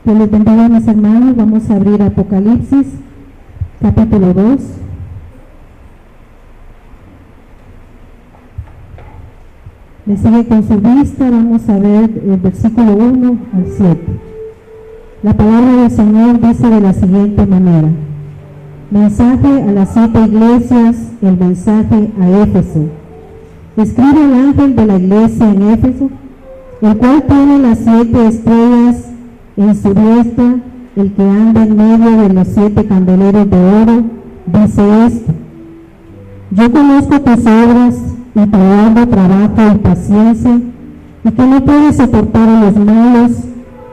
Que les bendiga, mis hermanos. Vamos a abrir Apocalipsis, capítulo 2. Me sigue con su vista, vamos a ver el versículo 1 al 7. La palabra del Señor dice de la siguiente manera: mensaje a las 7 iglesias, el mensaje a Éfeso. Escribe el ángel de la iglesia en Éfeso, el cual tiene las 7 estrellas en su diestra, el que anda en medio de los 7 candeleros de oro, dice esto: yo conozco tus obras y tu arduo trabajo y paciencia, y que no puedes soportar a los malos,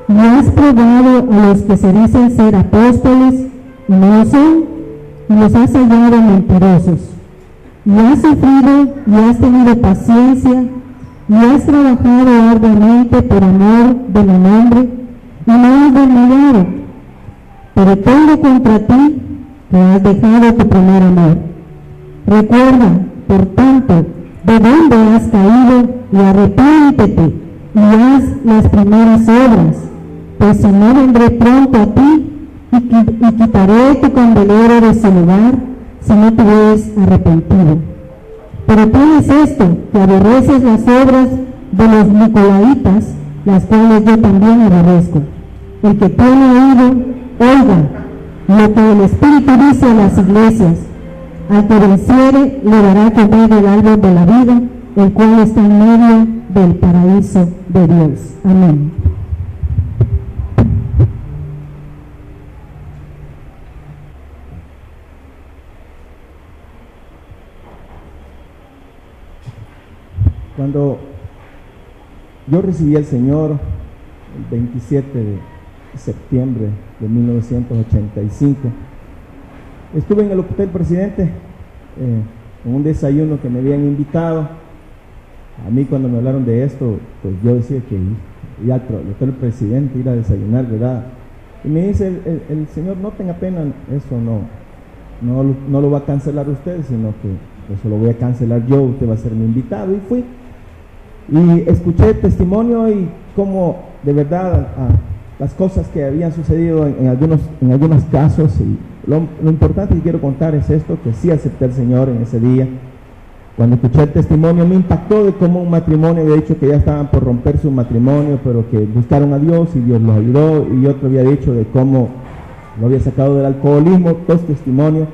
y has probado a los que se dicen ser apóstoles y no lo son, y los has hallado mentirosos, y has sufrido y has tenido paciencia, y has trabajado arduamente por amor de mi nombre, y no has desmayado. Pero tengo contra ti que has dejado tu primer amor. Recuerda, por tanto, de dónde has caído, y arrepéntete y haz las primeras obras, pues si no, vendré pronto a ti y quitaré tu candelero de su lugar si no te hubieres arrepentido. Pero tienes esto, que aborreces las obras de los nicolaitas, las cuales yo también aborrezco. El que tiene oído, oiga lo que el Espíritu dice a las iglesias. Al que venciere, le dará comer el árbol de la vida, el cual está en medio del paraíso de Dios. Amén. Cuando yo recibí al Señor el 27 de septiembre de 1985, estuve en el Hotel Presidente en un desayuno que me habían invitado. A mí, cuando me hablaron de esto, pues yo decía que ir al Hotel Presidente, ir a desayunar, ¿verdad? Y me dice el Señor: no tenga pena, eso no lo va a cancelar usted, sino que eso lo voy a cancelar yo, usted va a ser mi invitado. Y fui y escuché el testimonio y cómo de verdad las cosas que habían sucedido en algunos casos. Y lo importante que quiero contar es esto, que sí acepté al Señor en ese día. Cuando escuché el testimonio, me impactó de cómo un matrimonio había dicho que ya estaban por romper su matrimonio, pero que buscaron a Dios y Dios los ayudó, y otro había dicho de cómo lo había sacado del alcoholismo. Dos testimonios,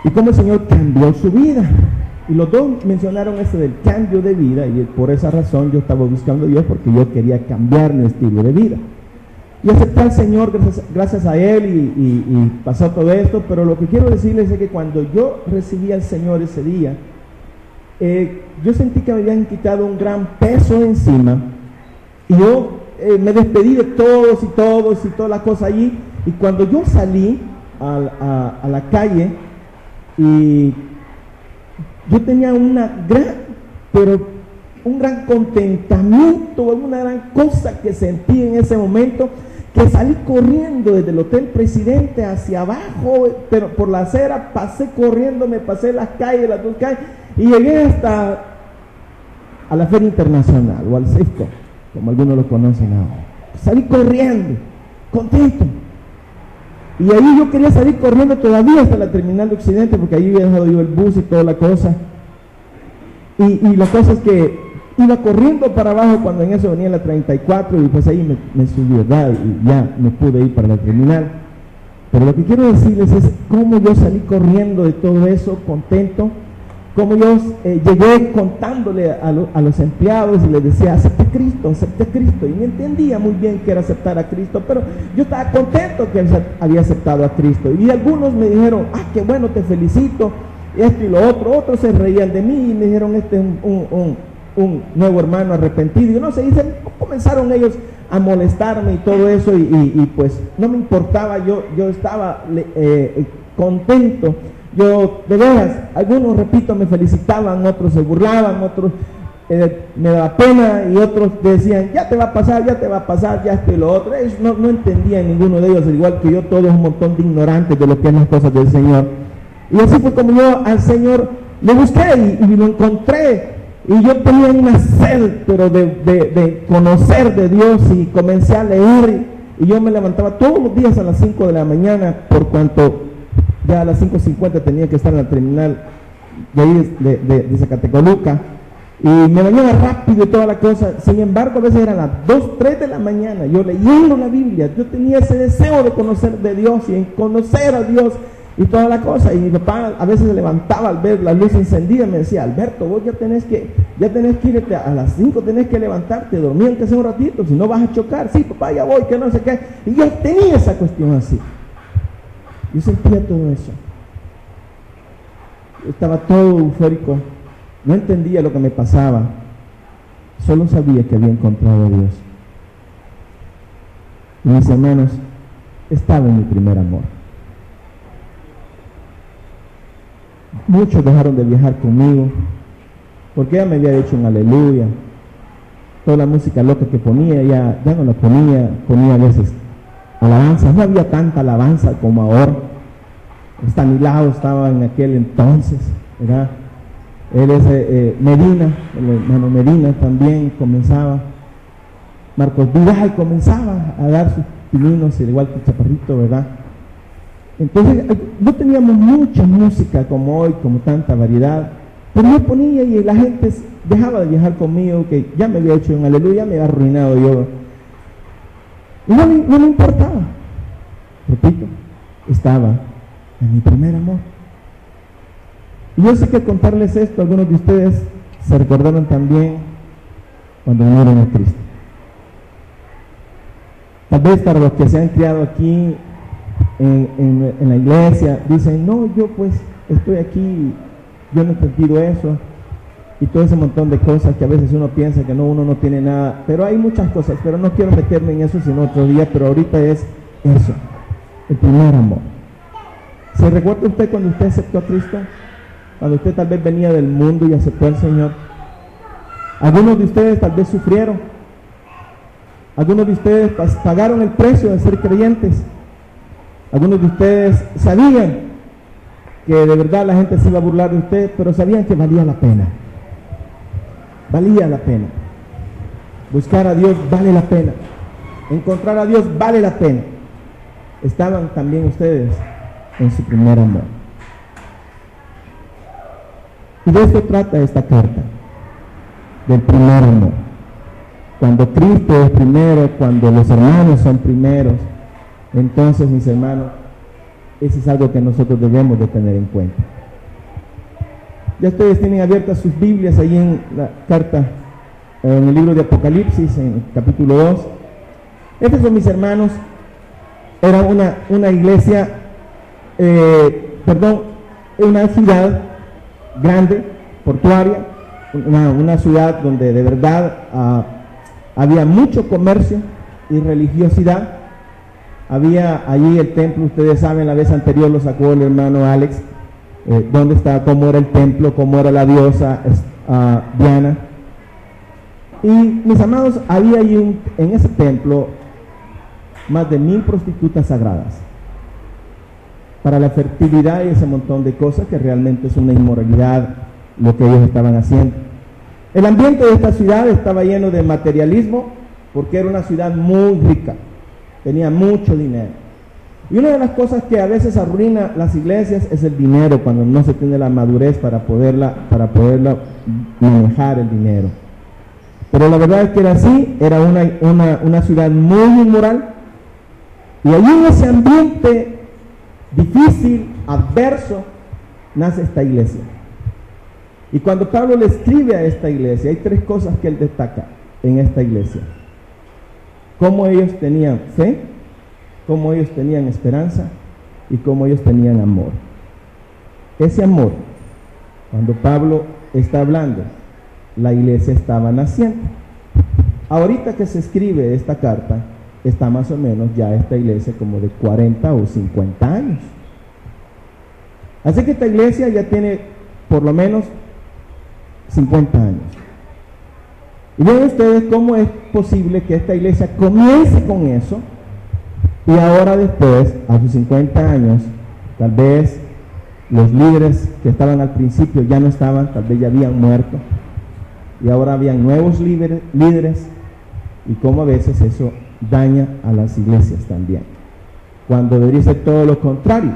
y cómo el Señor cambió su vida. Y los dos mencionaron esto del cambio de vida, y por esa razón yo estaba buscando a Dios, porque yo quería cambiar mi estilo de vida. Y acepté al Señor gracias a Él, y pasó todo esto. Pero lo que quiero decirles es que cuando yo recibí al Señor ese día, yo sentí que me habían quitado un gran peso encima, y yo me despedí de todos y toda la cosa allí. Y cuando yo salí a la calle, y yo tenía un gran contentamiento, una gran cosa que sentí en ese momento, que salí corriendo desde el Hotel Presidente hacia abajo, pero por la acera, pasé corriendo, me pasé las dos calles, y llegué hasta a la Feria Internacional, o al CEFCO, como algunos lo conocen ahora. Salí corriendo, contento. Y ahí yo quería salir corriendo todavía hasta la terminal de Occidente, porque ahí había dejado yo el bus y toda la cosa. Y la cosa es que iba corriendo para abajo cuando en eso venía la 34, y pues ahí me subí, ¿verdad? Y ya me pude ir para la terminal. Pero lo que quiero decirles es cómo yo salí corriendo de todo eso, contento. Cómo yo llegué contándole a los empleados y les decía: acepté a Cristo. Y no entendía muy bien qué era aceptar a Cristo, pero yo estaba contento que había aceptado a Cristo. Y algunos me dijeron: ah, qué bueno, te felicito, esto y lo otro. Otros se reían de mí y me dijeron: este es un nuevo hermano arrepentido. Y no sé, comenzaron ellos a molestarme y todo eso, y pues no me importaba, yo estaba contento. Yo, de veras, algunos, repito, me felicitaban, otros se burlaban, otros me daba pena, y otros decían: ya te va a pasar, ya esto y lo otro. Ellos no entendían, ninguno de ellos, al igual que yo, todos un montón de ignorantes de lo que son las cosas del Señor. Y así fue como yo al Señor le busqué y lo encontré. Y yo tenía una sed, pero de conocer de Dios, y comencé a leer, Y yo me levantaba todos los días a las 5 de la mañana, por cuanto ya a las 5:50 tenía que estar en la terminal de ahí de Zacatecoluca. Y me bañaba rápido y toda la cosa. Sin embargo, a veces eran las 2, 3 de la mañana, yo leyendo la Biblia. Yo tenía ese deseo de conocer de Dios y conocer a Dios y toda la cosa. Y mi papá a veces se levantaba al ver la luz encendida y me decía: Alberto, vos ya tenés que irte a las 5, tenés que levantarte, dormir aunque sea un ratito, si no vas a chocar. Sí, papá, ya voy, que no sé qué. Y yo tenía esa cuestión así. Yo sentía todo eso. Estaba todo eufórico. No entendía lo que me pasaba. Solo sabía que había encontrado a Dios. Y mis hermanos, estaba en mi primer amor. Muchos dejaron de viajar conmigo porque ella me había hecho un aleluya. Toda la música loca que ponía ya no la ponía a veces alabanzas. No había tanta alabanza como ahora. Estanislao estaba en aquel entonces, ¿verdad? Él es Medina, el hermano Medina también comenzaba. Marcos Vidal comenzaba a dar sus pininos, igual que el Chaparrito, ¿verdad? Entonces, no teníamos mucha música como hoy, como tanta variedad, pero yo ponía y la gente dejaba de viajar conmigo, que ya me había hecho un aleluya, me había arruinado yo. Y no me importaba. Repito, estaba en mi primer amor. Y yo sé que al contarles esto, algunos de ustedes se recordaron también cuando vinieron a Cristo. Tal vez para los que se han criado aquí en la iglesia, dicen: no, yo pues estoy aquí, yo no he sentido eso, y todo ese montón de cosas que a veces uno piensa que no, uno no tiene nada, pero hay muchas cosas, pero no quiero meterme en eso sino otro día, pero ahorita es eso, el primer amor. ¿Se recuerda usted cuando usted aceptó a Cristo? Cuando usted tal vez venía del mundo y aceptó al Señor. Algunos de ustedes tal vez sufrieron. Algunos de ustedes pagaron el precio de ser creyentes. Algunos de ustedes sabían que de verdad la gente se iba a burlar de usted, pero sabían que valía la pena. Valía la pena. Buscar a Dios vale la pena. Encontrar a Dios vale la pena. Estaban también ustedes en su primer amor. Y de esto trata esta carta, del primer amor. Cuando Cristo es primero, cuando los hermanos son primeros, entonces, mis hermanos, eso es algo que nosotros debemos de tener en cuenta. Ya ustedes tienen abiertas sus Biblias ahí en la carta, en el libro de Apocalipsis, en el capítulo 2. Éfeso, mis hermanos, era una iglesia, una ciudad grande, portuaria, una ciudad donde de verdad había mucho comercio y religiosidad. Había allí el templo, ustedes saben, la vez anterior lo sacó el hermano Alex, dónde está, cómo era el templo, cómo era la diosa Diana. Y mis amados, había allí en ese templo más de 1000 prostitutas sagradas para la fertilidad y ese montón de cosas que realmente es una inmoralidad lo que ellos estaban haciendo. El ambiente de esta ciudad estaba lleno de materialismo porque era una ciudad muy rica, tenía mucho dinero. Y una de las cosas que a veces arruina las iglesias es el dinero, cuando no se tiene la madurez para poderla manejar el dinero. Pero la verdad es que era así, era una ciudad muy inmoral, y allí en ese ambiente difícil, adverso, nace esta iglesia. Y cuando Pablo le escribe a esta iglesia, hay 3 cosas que él destaca en esta iglesia: cómo ellos tenían fe, cómo ellos tenían esperanza y cómo ellos tenían amor. Ese amor, cuando Pablo está hablando, la iglesia estaba naciendo. Ahorita que se escribe esta carta, está más o menos ya esta iglesia como de 40 o 50 años. Así que esta iglesia ya tiene por lo menos 50 años. Y ven ustedes cómo es posible que esta iglesia comience con eso y ahora después, a sus 50 años, tal vez los líderes que estaban al principio ya no estaban, tal vez ya habían muerto y ahora habían nuevos líderes, y cómo a veces eso daña a las iglesias también, cuando debería ser todo lo contrario.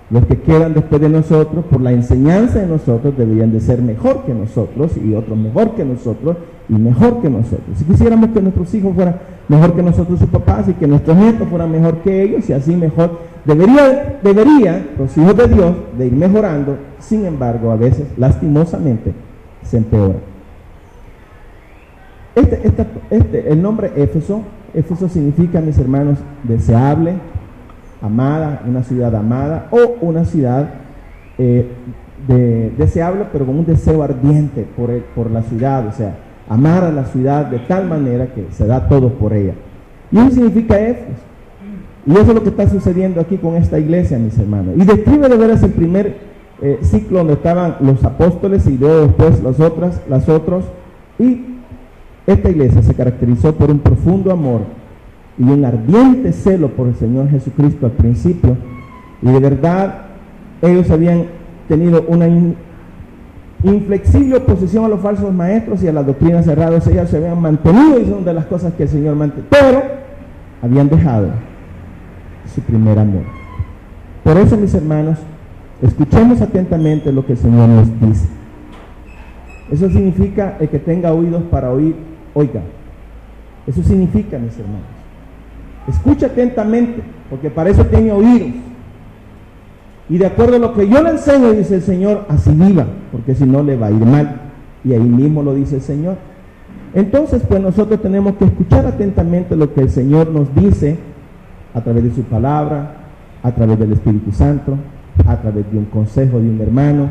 Los que quedan después de nosotros, por la enseñanza de nosotros, deberían de ser mejor que nosotros, y otros mejor que nosotros, y mejor que nosotros. Si quisiéramos que nuestros hijos fueran mejor que nosotros, sus papás, y que nuestros nietos fueran mejor que ellos, y así mejor, deberían los hijos de Dios de ir mejorando. Sin embargo, a veces, lastimosamente, se empeora. El nombre Éfeso significa, mis hermanos, deseable, amada, una ciudad amada, o una ciudad deseable, pero con un deseo ardiente por la ciudad, o sea, amar a la ciudad de tal manera que se da todo por ella. Y eso significa Éfeso. Y eso es lo que está sucediendo aquí con esta iglesia, mis hermanos. Y describe de veras el primer ciclo donde estaban los apóstoles y luego después las otros. Y esta iglesia se caracterizó por un profundo amor y un ardiente celo por el Señor Jesucristo al principio, y de verdad ellos habían tenido una inflexible oposición a los falsos maestros y a las doctrinas cerradas. Ellos se habían mantenido, y son de las cosas que el Señor mantiene, pero habían dejado su primer amor. Por eso, mis hermanos, escuchemos atentamente lo que el Señor nos dice. Eso significa el que tenga oídos para oír, oiga. Eso significa, mis hermanos, escucha atentamente, porque para eso tiene oídos, y de acuerdo a lo que yo le enseño, dice el Señor, así viva, porque si no le va a ir mal, y ahí mismo lo dice el Señor. Entonces, pues nosotros tenemos que escuchar atentamente lo que el Señor nos dice a través de su palabra, a través del Espíritu Santo, a través de un consejo de un hermano,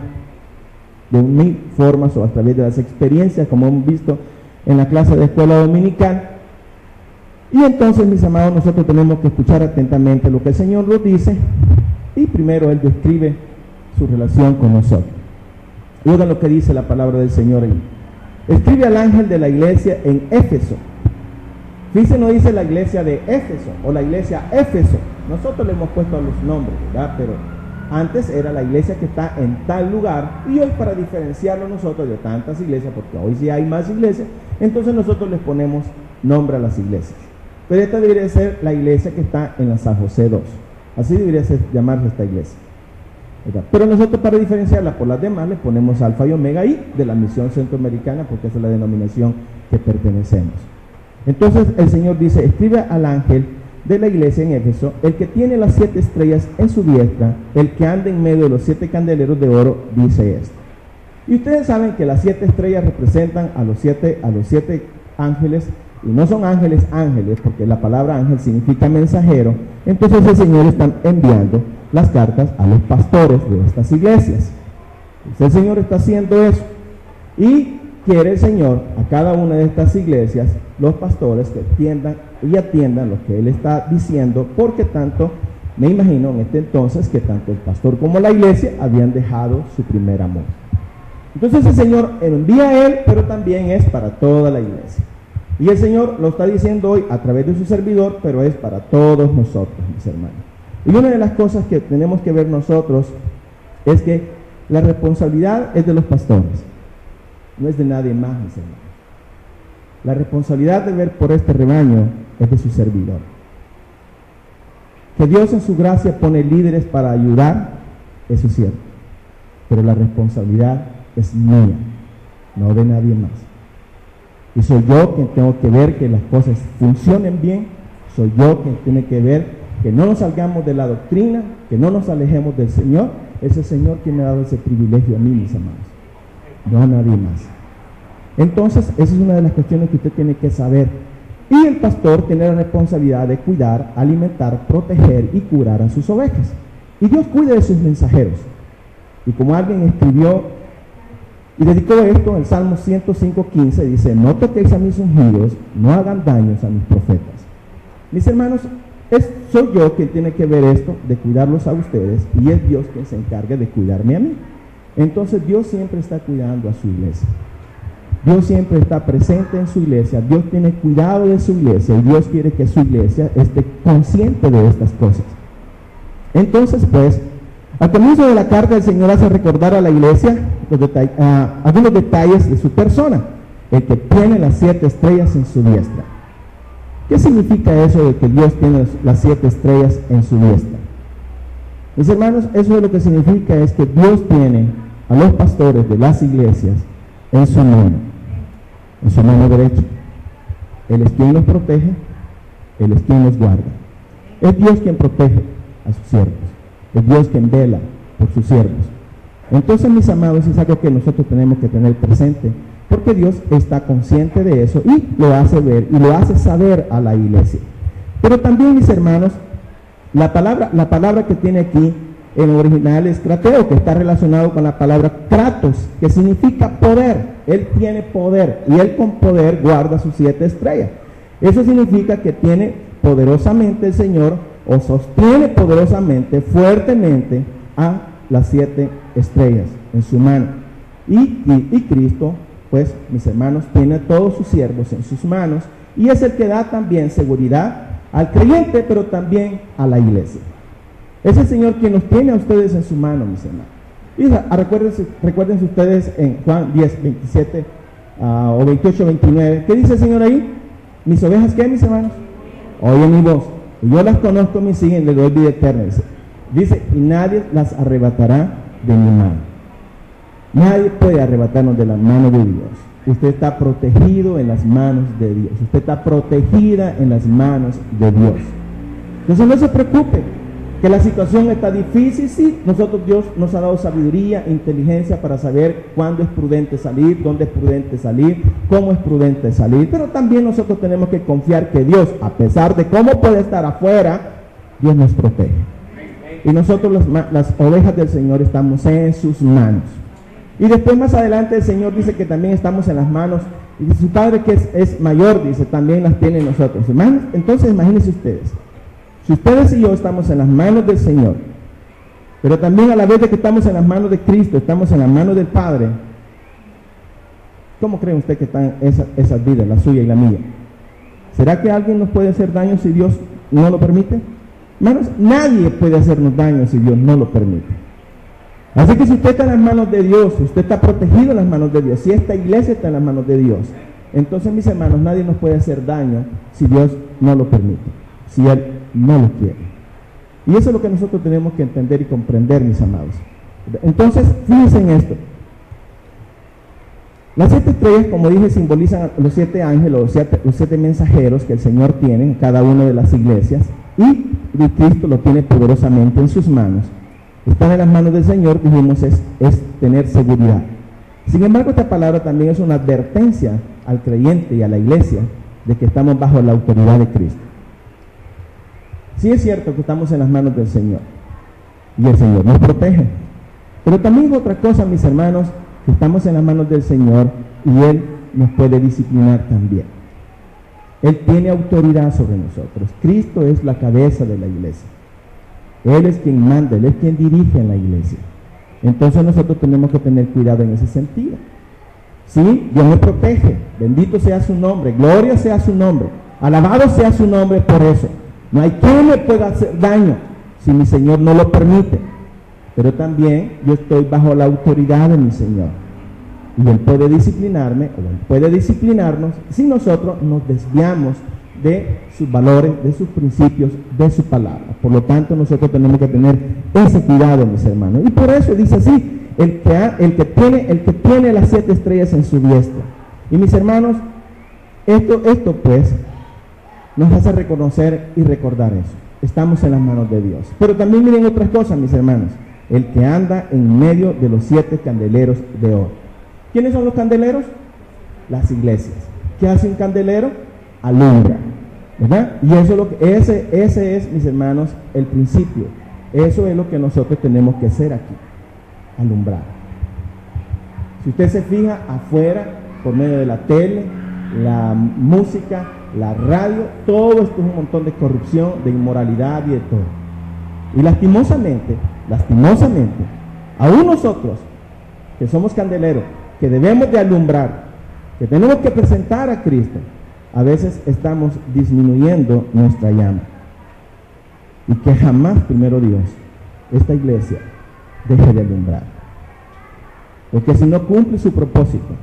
de mil formas, o a través de las experiencias, como hemos visto en la clase de escuela dominical. Y entonces, mis amados, nosotros tenemos que escuchar atentamente lo que el Señor nos dice, y primero Él describe su relación con nosotros. Y oigan lo que dice la palabra del Señor ahí. Escribe al ángel de la iglesia en Éfeso. Fíjense, no dice la iglesia de Éfeso o la iglesia Éfeso. Nosotros le hemos puesto los nombres, ¿verdad? Pero antes era la iglesia que está en tal lugar, y hoy, para diferenciarlo nosotros de tantas iglesias, porque hoy sí hay más iglesias, entonces nosotros les ponemos nombre a las iglesias. Pero esta debería ser la iglesia que está en la San José 2. Así debería llamarse esta iglesia, ¿verdad? Pero nosotros, para diferenciarla por las demás, le ponemos Alfa y Omega I de la Misión Centroamericana, porque esa es la denominación que pertenecemos. Entonces el Señor dice: escribe al ángel de la iglesia en Éfeso, el que tiene las 7 estrellas en su diestra, el que anda en medio de los 7 candeleros de oro, dice esto. Y ustedes saben que las 7 estrellas representan a los siete ángeles, y no son ángeles, porque la palabra ángel significa mensajero. Entonces el Señor está enviando las cartas a los pastores de estas iglesias. Entonces el Señor está haciendo eso, y quiere el Señor a cada una de estas iglesias, los pastores, que atiendan lo que Él está diciendo, porque tanto, me imagino en este entonces, que tanto el pastor como la iglesia habían dejado su primer amor. Entonces el Señor envía a Él, pero también es para toda la iglesia. Y el Señor lo está diciendo hoy a través de su servidor, pero es para todos nosotros, mis hermanos. Y una de las cosas que tenemos que ver nosotros es que la responsabilidad es de los pastores, no es de nadie más, mis hermanos. La responsabilidad de ver por este rebaño es de su servidor. Que Dios en su gracia pone líderes para ayudar, eso es cierto, pero la responsabilidad es mía, no de nadie más. Y soy yo quien tengo que ver que las cosas funcionen bien, soy yo quien tiene que ver que no nos salgamos de la doctrina, que no nos alejemos del Señor. Es el Señor quien me ha dado ese privilegio a mí, mis amados, no a nadie más. Entonces, esa es una de las cuestiones que usted tiene que saber. Y el pastor tiene la responsabilidad de cuidar, alimentar, proteger y curar a sus ovejas. Y Dios cuida de sus mensajeros. Y como alguien escribió y dedicó esto, en Salmo 105:15, dice: no toquéis a mis ungidos, no hagan daños a mis profetas. Mis hermanos, soy yo quien tiene que ver esto, de cuidarlos a ustedes, y es Dios quien se encarga de cuidarme a mí. Entonces Dios siempre está cuidando a su iglesia. Dios siempre está presente en su iglesia, Dios tiene cuidado de su iglesia, y Dios quiere que su iglesia esté consciente de estas cosas. Entonces, pues, al comienzo de la carta, el Señor hace recordar a la iglesia algunos detalles de su persona, el que tiene las 7 estrellas en su diestra. ¿Qué significa eso de que Dios tiene las 7 estrellas en su diestra? Mis hermanos, eso es lo que significa es que Dios tiene a los pastores de las iglesias en su mano derecha. Él es quien los protege, Él es quien los guarda. Es Dios quien protege a sus siervos, es Dios quien vela por sus siervos. Entonces, mis amados, es algo que nosotros tenemos que tener presente, porque Dios está consciente de eso y lo hace ver y lo hace saber a la iglesia. Pero también, mis hermanos, la palabra que tiene aquí en original es krateo, que está relacionado con la palabra kratos, que significa poder. Él tiene poder y Él con poder guarda sus 7 estrellas. Eso significa que tiene poderosamente el Señor, o sostiene poderosamente, fuertemente a las 7 estrellas en su mano. Y Cristo, pues, mis hermanos, tiene a todos sus siervos en sus manos y es el que da también seguridad al creyente, pero también a la iglesia. Es el Señor quien los tiene a ustedes en su mano, mis hermanos. Y recuérdense ustedes en Juan 10, 27 o 28, 29. ¿Qué dice el Señor ahí? ¿Mis ovejas qué, mis hermanos? Oyen mi voz. Y yo las conozco, me siguen, le doy vida eterna. Dice, y nadie las arrebatará de mi mano. Nadie puede arrebatarnos de la mano de Dios. Usted está protegido en las manos de Dios. Usted está protegida en las manos de Dios. Entonces no se preocupe que la situación está difícil. Sí, Dios nos ha dado sabiduría, inteligencia para saber cuándo es prudente salir, dónde es prudente salir, cómo es prudente salir. Pero también nosotros tenemos que confiar que Dios, a pesar de cómo puede estar afuera, Dios nos protege. Y nosotros las ovejas del Señor estamos en sus manos. Y después más adelante el Señor dice que también estamos en las manos, y su Padre que es mayor, dice, también las tiene nosotros. Hermanos, entonces imagínense ustedes, si ustedes y yo estamos en las manos del Señor, pero también a la vez de que estamos en las manos de Cristo, estamos en las manos del Padre, ¿cómo cree usted que están esas vidas, la suya y la mía? ¿Será que alguien nos puede hacer daño si Dios no lo permite? Hermanos, nadie puede hacernos daño si Dios no lo permite. Así que si usted está en las manos de Dios, si usted está protegido en las manos de Dios, si esta iglesia está en las manos de Dios, entonces, mis hermanos, nadie nos puede hacer daño si Dios no lo permite, si Él no lo quiere. Y eso es lo que nosotros tenemos que entender y comprender, mis amados. Entonces, fíjense en esto. Las 7 estrellas, como dije, simbolizan los 7 ángeles, los 7 mensajeros que el Señor tiene en cada una de las iglesias, y Cristo lo tiene poderosamente en sus manos. Estar en las manos del Señor, dijimos, es tener seguridad. Sin embargo, esta palabra también es una advertencia al creyente y a la iglesia de que estamos bajo la autoridad de Cristo. Sí es cierto que estamos en las manos del Señor y el Señor nos protege, pero también otra cosa, mis hermanos, que estamos en las manos del Señor y Él nos puede disciplinar también. Él tiene autoridad sobre nosotros. Cristo es la cabeza de la iglesia. Él es quien manda, Él es quien dirige en la iglesia. Entonces nosotros tenemos que tener cuidado en ese sentido. Sí, Dios me protege, bendito sea su nombre, gloria sea su nombre, alabado sea su nombre por eso. No hay quien me pueda hacer daño si mi Señor no lo permite. Pero también yo estoy bajo la autoridad de mi Señor. Y Él puede disciplinarme, o Él puede disciplinarnos si nosotros nos desviamos de sus valores, de sus principios, de su palabra. Por lo tanto, nosotros tenemos que tener ese cuidado, mis hermanos. Y por eso dice así, el que tiene las 7 estrellas en su diestra. Y mis hermanos, esto pues nos hace reconocer y recordar eso. Estamos en las manos de Dios. Pero también miren otras cosas, mis hermanos. El que anda en medio de los 7 candeleros de oro. ¿Quiénes son los candeleros? Las iglesias. ¿Qué hace un candelero? Alumbra, ¿verdad? Y eso es lo que, ese es, mis hermanos, el principio. Eso es lo que nosotros tenemos que hacer aquí, alumbrar. Si usted se fija afuera, por medio de la tele, la música, la radio, todo esto es un montón de corrupción, de inmoralidad y de todo. Y lastimosamente, aún nosotros, que somos candeleros, que debemos de alumbrar, que tenemos que presentar a Cristo, a veces estamos disminuyendo nuestra llama. Y que jamás, primero Dios, esta iglesia deje de alumbrar. Porque si no cumple su propósito,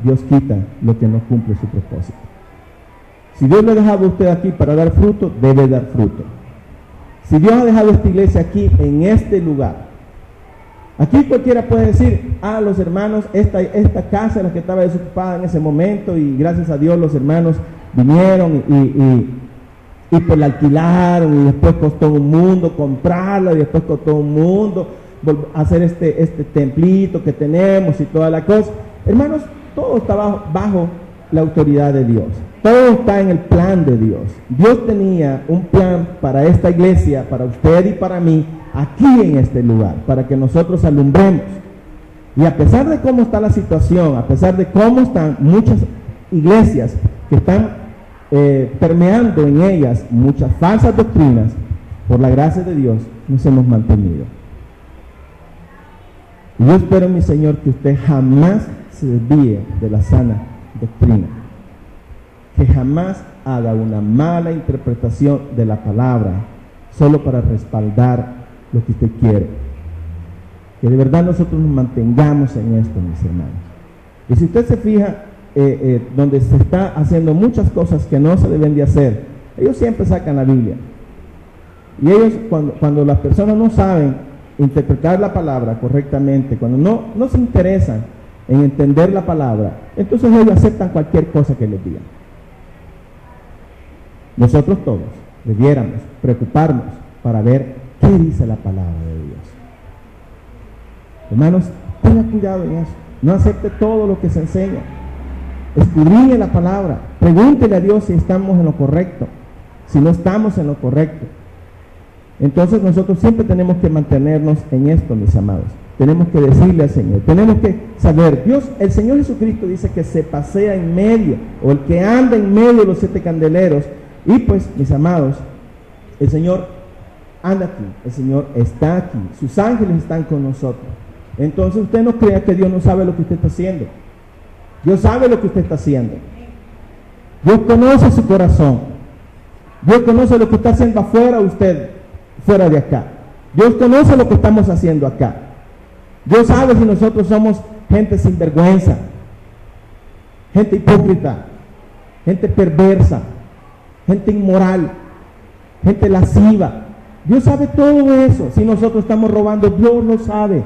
Dios quita lo que no cumple su propósito. Si Dios lo ha dejado a usted aquí para dar fruto, debe dar fruto. Si Dios ha dejado esta iglesia aquí, en este lugar, aquí cualquiera puede decir, los hermanos, esta casa la que estaba desocupada en ese momento, y gracias a Dios los hermanos vinieron y pues la alquilaron, y después costó un mundo comprarla, y después costó un mundo hacer este templito que tenemos y toda la cosa. Hermanos, todo está bajo la autoridad de Dios. Todo está en el plan de Dios. Dios tenía un plan para esta iglesia, para usted y para mí, aquí en este lugar, para que nosotros alumbremos. Y a pesar de cómo está la situación, a pesar de cómo están muchas iglesias que están permeando en ellas muchas falsas doctrinas, por la gracia de Dios nos hemos mantenido. Y yo espero, mi Señor, que usted jamás se desvíe de la sana doctrina, que jamás haga una mala interpretación de la palabra solo para respaldar lo que usted quiere. Que de verdad nosotros nos mantengamos en esto, mis hermanos. Y si usted se fija, donde se está haciendo muchas cosas que no se deben de hacer, ellos siempre sacan la Biblia. Y ellos, cuando las personas no saben interpretar la palabra correctamente, cuando no se interesan en entender la palabra, entonces ellos aceptan cualquier cosa que les digan. Nosotros todos debiéramos preocuparnos para ver qué dice la palabra de Dios. Hermanos, tenga cuidado en eso. No acepte todo lo que se enseña. Escudriñe la palabra. Pregúntele a Dios si estamos en lo correcto. Si no estamos en lo correcto. Entonces nosotros siempre tenemos que mantenernos en esto, mis amados. Tenemos que decirle al Señor. Tenemos que saber. El Señor Jesucristo dice que se pasea en medio, o el que anda en medio de los 7 candeleros. Y pues, mis amados, el Señor anda aquí, el Señor está aquí, sus ángeles están con nosotros. Entonces usted no crea que Dios no sabe lo que usted está haciendo. Dios sabe lo que usted está haciendo. Dios conoce su corazón. Dios conoce lo que está haciendo afuera usted, fuera de acá. Dios conoce lo que estamos haciendo acá. Dios sabe si nosotros somos gente sin vergüenza, gente hipócrita, gente perversa, gente inmoral, gente lasciva. Dios sabe todo eso. Si nosotros estamos robando, Dios lo sabe,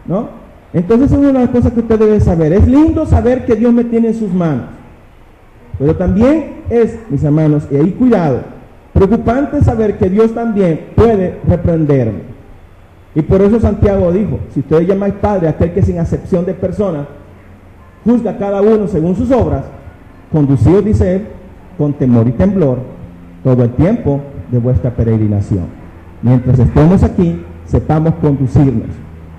¿no? Entonces es una de las cosas que usted debe saber. Es lindo saber que Dios me tiene en sus manos, pero también es, mis hermanos, y ahí cuidado, preocupante saber que Dios también puede reprenderme. Y por eso Santiago dijo, si ustedes llamáis Padre a aquel que sin acepción de persona juzga a cada uno según sus obras, conducidos, dice él, con temor y temblor todo el tiempo de vuestra peregrinación. Mientras estemos aquí, sepamos conducirnos.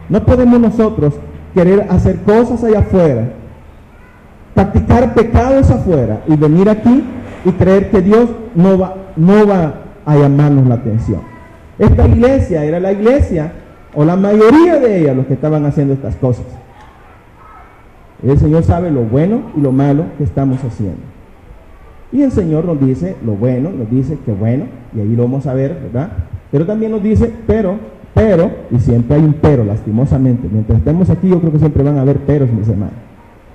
No podemos nosotros querer hacer cosas allá afuera, practicar pecados afuera y venir aquí y creer que Dios no va a llamarnos la atención. Esta iglesia era la iglesia, o la mayoría de ellas, los que estaban haciendo estas cosas. El Señor sabe lo bueno y lo malo que estamos haciendo. Y el Señor nos dice lo bueno, nos dice que bueno, y ahí lo vamos a ver, ¿verdad? Pero también nos dice, pero, y siempre hay un pero, lastimosamente. Mientras estemos aquí, yo creo que siempre van a haber peros, mis hermanos.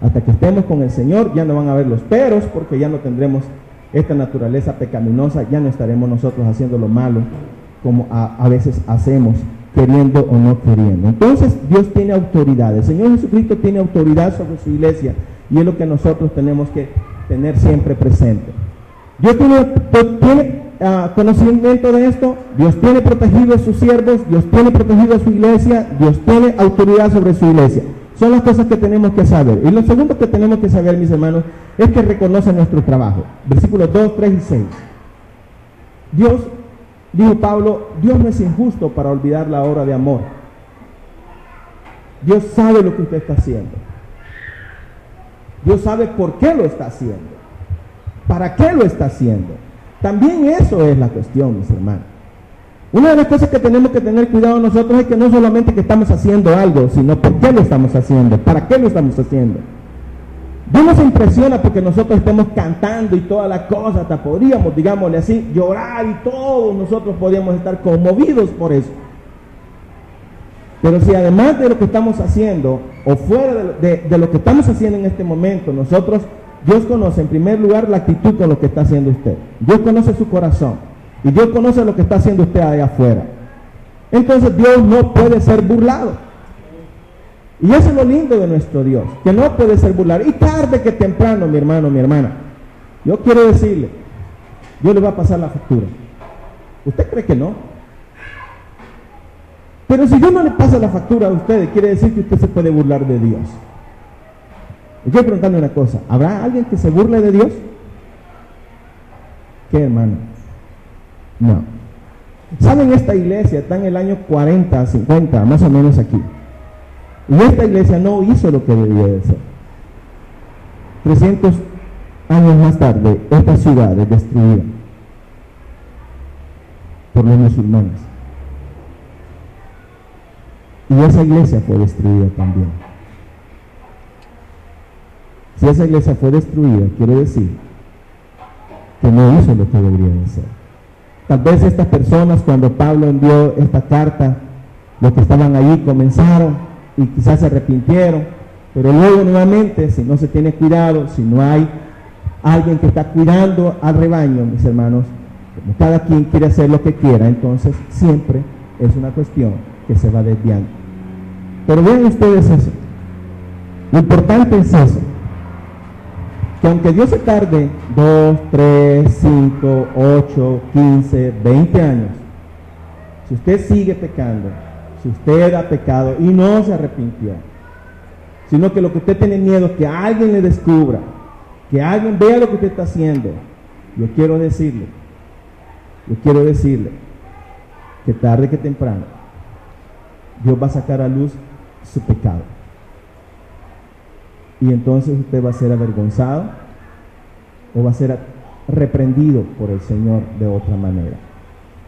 Hasta que estemos con el Señor, ya no van a haber los peros, porque ya no tendremos esta naturaleza pecaminosa, ya no estaremos nosotros haciendo lo malo, como a veces hacemos, queriendo o no queriendo. Entonces, Dios tiene autoridad. El Señor Jesucristo tiene autoridad sobre su iglesia, y es lo que nosotros tenemos que tener siempre presente. Dios tiene conocimiento de esto. Dios tiene protegido a sus siervos. Dios tiene protegido a su iglesia. Dios tiene autoridad sobre su iglesia. Son las cosas que tenemos que saber. Y lo segundo que tenemos que saber, mis hermanos, es que reconoce nuestro trabajo. Versículos 2, 3 y 6. Dios, dijo Pablo, Dios no es injusto para olvidar la obra de amor. Dios sabe lo que usted está haciendo. Dios sabe por qué lo está haciendo, para qué lo está haciendo. También eso es la cuestión, mis hermanos. Una de las cosas que tenemos que tener cuidado nosotros es que no solamente que estamos haciendo algo, sino por qué lo estamos haciendo, para qué lo estamos haciendo. Dios nos impresiona porque nosotros estemos cantando y toda la cosa, hasta podríamos, digámosle así, llorar y todos nosotros podríamos estar conmovidos por eso. Pero si además de lo que estamos haciendo, o fuera de lo que estamos haciendo en este momento, nosotros Dios conoce en primer lugar la actitud con lo que está haciendo usted. Dios conoce su corazón. Y Dios conoce lo que está haciendo usted allá afuera. Entonces Dios no puede ser burlado. Y eso es lo lindo de nuestro Dios, que no puede ser burlado. Y tarde que temprano, mi hermano, mi hermana, yo quiero decirle, Dios le va a pasar la factura. ¿Usted cree que no? Pero si Dios no le pasa la factura a ustedes, quiere decir que usted se puede burlar de Dios. Y quiero preguntarle una cosa, ¿habrá alguien que se burle de Dios? ¿Qué, hermano? No. ¿Saben? Esta iglesia está en el año 40, 50, más o menos aquí. Y esta iglesia no hizo lo que debía de ser. 300 años más tarde, esta ciudad es destruida por los musulmanes. Y esa iglesia fue destruida también. Si esa iglesia fue destruida, quiere decir que no hizo lo que debería de ser. Tal vez estas personas, cuando Pablo envió esta carta, los que estaban ahí comenzaron y quizás se arrepintieron, pero luego nuevamente, si no se tiene cuidado, si no hay alguien que está cuidando al rebaño, mis hermanos, como cada quien quiere hacer lo que quiera, entonces siempre es una cuestión que se va desviando. Pero vean ustedes eso. Lo importante es eso, que aunque Dios se tarde 2, 3, 5, 8, 15, 20 años, si usted sigue pecando, si usted ha pecado y no se arrepintió, sino que lo que usted tiene miedo es que alguien le descubra, que alguien vea lo que usted está haciendo, yo quiero decirle que tarde que temprano Dios va a sacar a luz su pecado. Y entonces usted va a ser avergonzado o va a ser reprendido por el Señor de otra manera.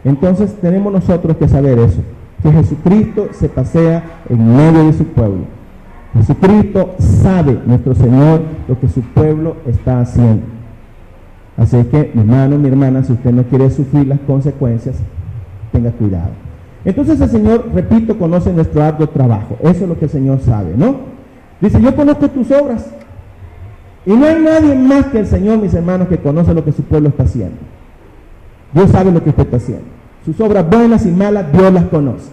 Entonces tenemos nosotros que saber eso, que Jesucristo se pasea en medio de su pueblo. Jesucristo sabe, nuestro Señor, lo que su pueblo está haciendo. Así que, mi hermano, mi hermana, si usted no quiere sufrir las consecuencias, tenga cuidado. Entonces el Señor, repito, conoce nuestro arduo trabajo. Eso es lo que el Señor sabe, ¿no? Dice, yo conozco tus obras. Y no hay nadie más que el Señor, mis hermanos, que conoce lo que su pueblo está haciendo. Dios sabe lo que usted está haciendo. Sus obras buenas y malas, Dios las conoce.